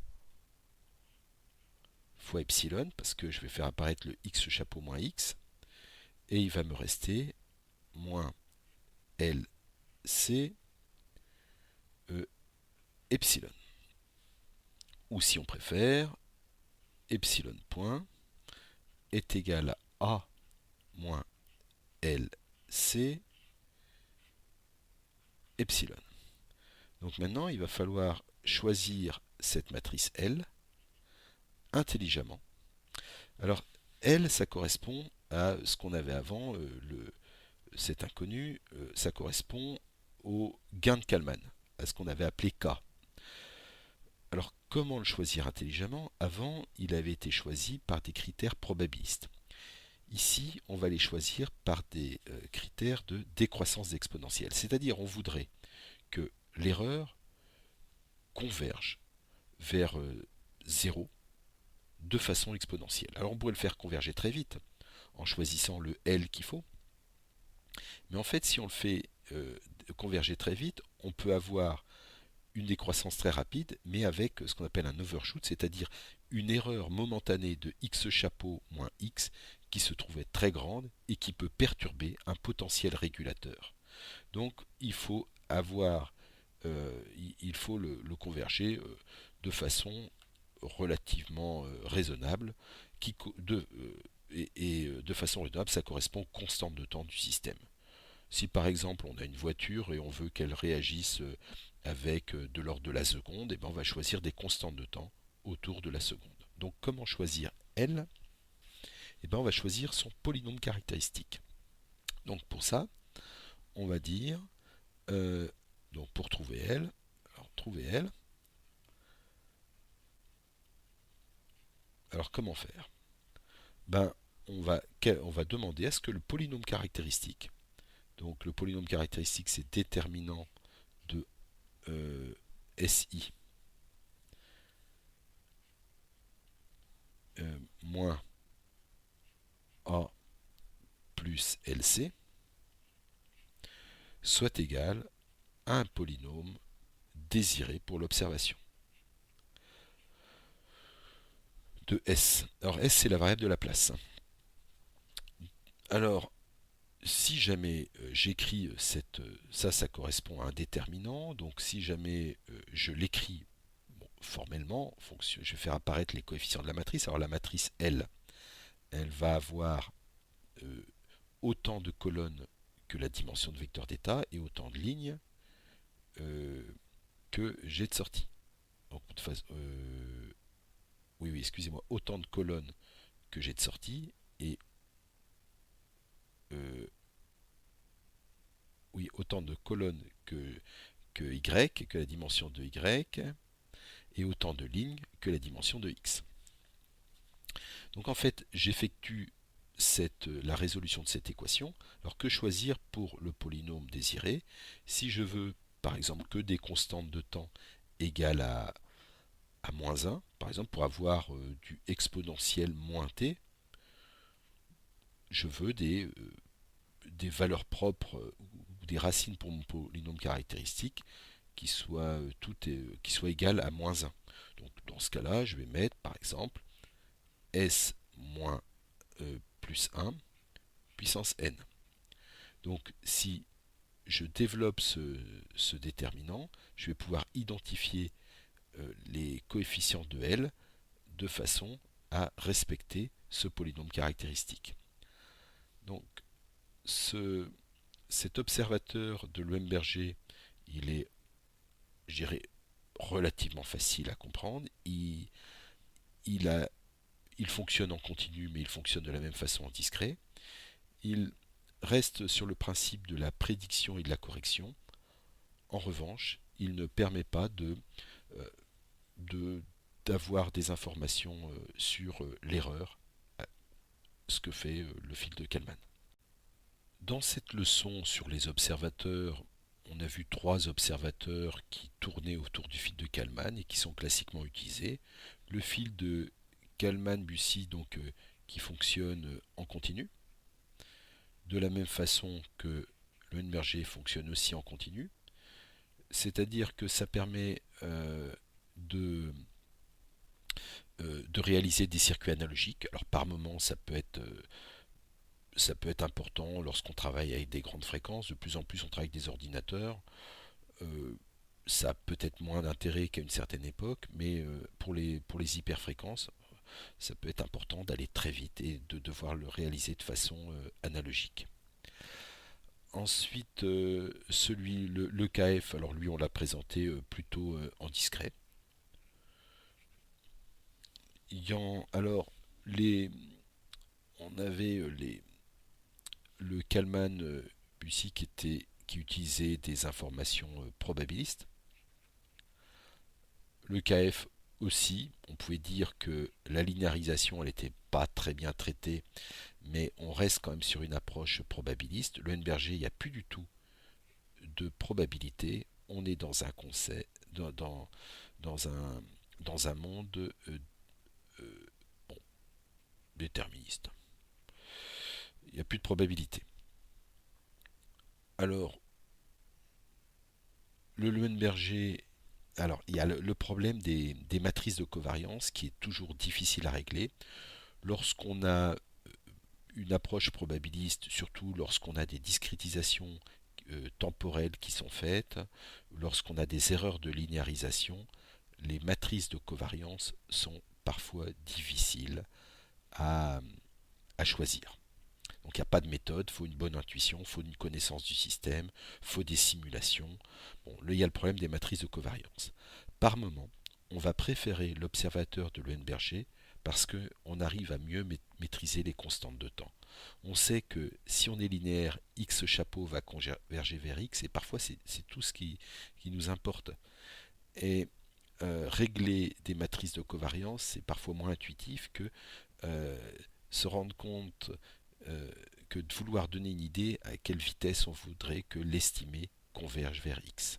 S1: fois epsilon, parce que je vais faire apparaître le x chapeau moins x. Et il va me rester moins LC epsilon. Ou si on préfère, epsilon point est égal à A moins LC epsilon. Donc maintenant, il va falloir choisir cette matrice L intelligemment. Alors, L, ça correspond à ce qu'on avait avant, cet inconnu, ça correspond au gain de Kalman, à ce qu'on avait appelé K. Alors, comment le choisir intelligemment? Avant, il avait été choisi par des critères probabilistes. Ici, on va les choisir par des critères de décroissance exponentielle. C'est-à-dire, on voudrait que l'erreur converge vers 0 de façon exponentielle. Alors on pourrait le faire converger très vite en choisissant le L qu'il faut, mais en fait si on le fait converger très vite, on peut avoir une décroissance très rapide, mais avec ce qu'on appelle un overshoot, c'est-à-dire une erreur momentanée de x chapeau moins x qui se trouvait très grande et qui peut perturber un potentiel régulateur. Donc il faut avoir, il faut le converger de façon relativement raisonnable, et de façon raisonnable, ça correspond aux constantes de temps du système. Si par exemple on a une voiture et on veut qu'elle réagisse avec de l'ordre de la seconde, et ben on va choisir des constantes de temps autour de la seconde. Donc comment choisir L? Et ben on va choisir son polynôme caractéristique. Donc pour ça, on va dire, euh, donc pour trouver L, alors trouver L, alors comment faire? Ben on va demander à ce que le polynôme caractéristique, donc le polynôme caractéristique c'est déterminant de SI moins A plus LC soit égal à un polynôme désiré pour l'observation de S. Alors S c'est la variable de la place. Alors si jamais j'écris ça correspond à un déterminant, donc si jamais je l'écris formellement, je vais faire apparaître les coefficients de la matrice. Alors la matrice L, elle va avoir euh, autant de colonnes que la dimension de vecteur d'état et autant de lignes euh, que j'ai de sortie. Donc, oui, excusez-moi, autant de colonnes que j'ai de sortie et euh, oui, autant de colonnes que y, que la dimension de y, et autant de lignes que la dimension de x. Donc en fait, j'effectue la résolution de cette équation. Alors que choisir pour le polynôme désiré? Si je veux, par exemple, que des constantes de temps égales à moins 1, par exemple, pour avoir du exponentiel moins t, je veux des valeurs propres ou des racines pour mon polynôme caractéristique qui soient égales à moins 1. Donc dans ce cas-là, je vais mettre, par exemple, s moins plus 1 puissance n. Donc si je développe ce déterminant, je vais pouvoir identifier les coefficients de L de façon à respecter ce polynôme caractéristique. Donc cet observateur de Lemberger, il est, je dirais, relativement facile à comprendre. Il, a, il fonctionne en continu, mais il fonctionne de la même façon en discret. Il reste sur le principe de la prédiction et de la correction. En revanche, il ne permet pas euh, de- d'avoir des informations sur l'erreur, ce que fait le fil de Kalman. Dans cette leçon sur les observateurs, on a vu trois observateurs qui tournaient autour du fil de Kalman et qui sont classiquement utilisés. Le fil de Kalman-Bussy, donc qui fonctionne en continu, de la même façon que le Nberger fonctionne aussi en continu, c'est-à-dire que ça permet de, de réaliser des circuits analogiques. Alors par moment, ça peut être important lorsqu'on travaille avec des grandes fréquences. De plus en plus, on travaille avec des ordinateurs. Euh, ça a peut-être moins d'intérêt qu'à une certaine époque, mais pour les hyperfréquences, ça peut être important d'aller très vite et de devoir le réaliser de façon analogique. Ensuite, le KF, alors lui on l'a présenté plutôt en discret. Alors, les, on avait le Kalman Bussy qui utilisait des informations probabilistes. Le KF aussi, on pouvait dire que la linéarisation elle n'était pas très bien traitée, mais on reste quand même sur une approche probabiliste. Le Nberger, il n'y a plus du tout de probabilité. On est dans un concept, dans un monde déterministe. Il n'y a plus de probabilité. Alors, le Leuenberger, alors il y a le problème des matrices de covariance qui est toujours difficile à régler. Lorsqu'on a une approche probabiliste, surtout lorsqu'on a des discrétisations temporelles qui sont faites, lorsqu'on a des erreurs de linéarisation, les matrices de covariance sont parfois difficiles à, à choisir. Donc il n'y a pas de méthode, il faut une bonne intuition, il faut une connaissance du système, il faut des simulations. Bon, là il y a le problème des matrices de covariance. Par moment, on va préférer l'observateur de Leuenberger parce qu'on arrive à mieux maîtriser les constantes de temps. On sait que si on est linéaire, x chapeau va converger vers x, et parfois c'est tout ce qui nous importe. Et régler des matrices de covariance, c'est parfois moins intuitif que euh, se rendre compte euh, que de vouloir donner une idée à quelle vitesse on voudrait que l'estimé converge vers x.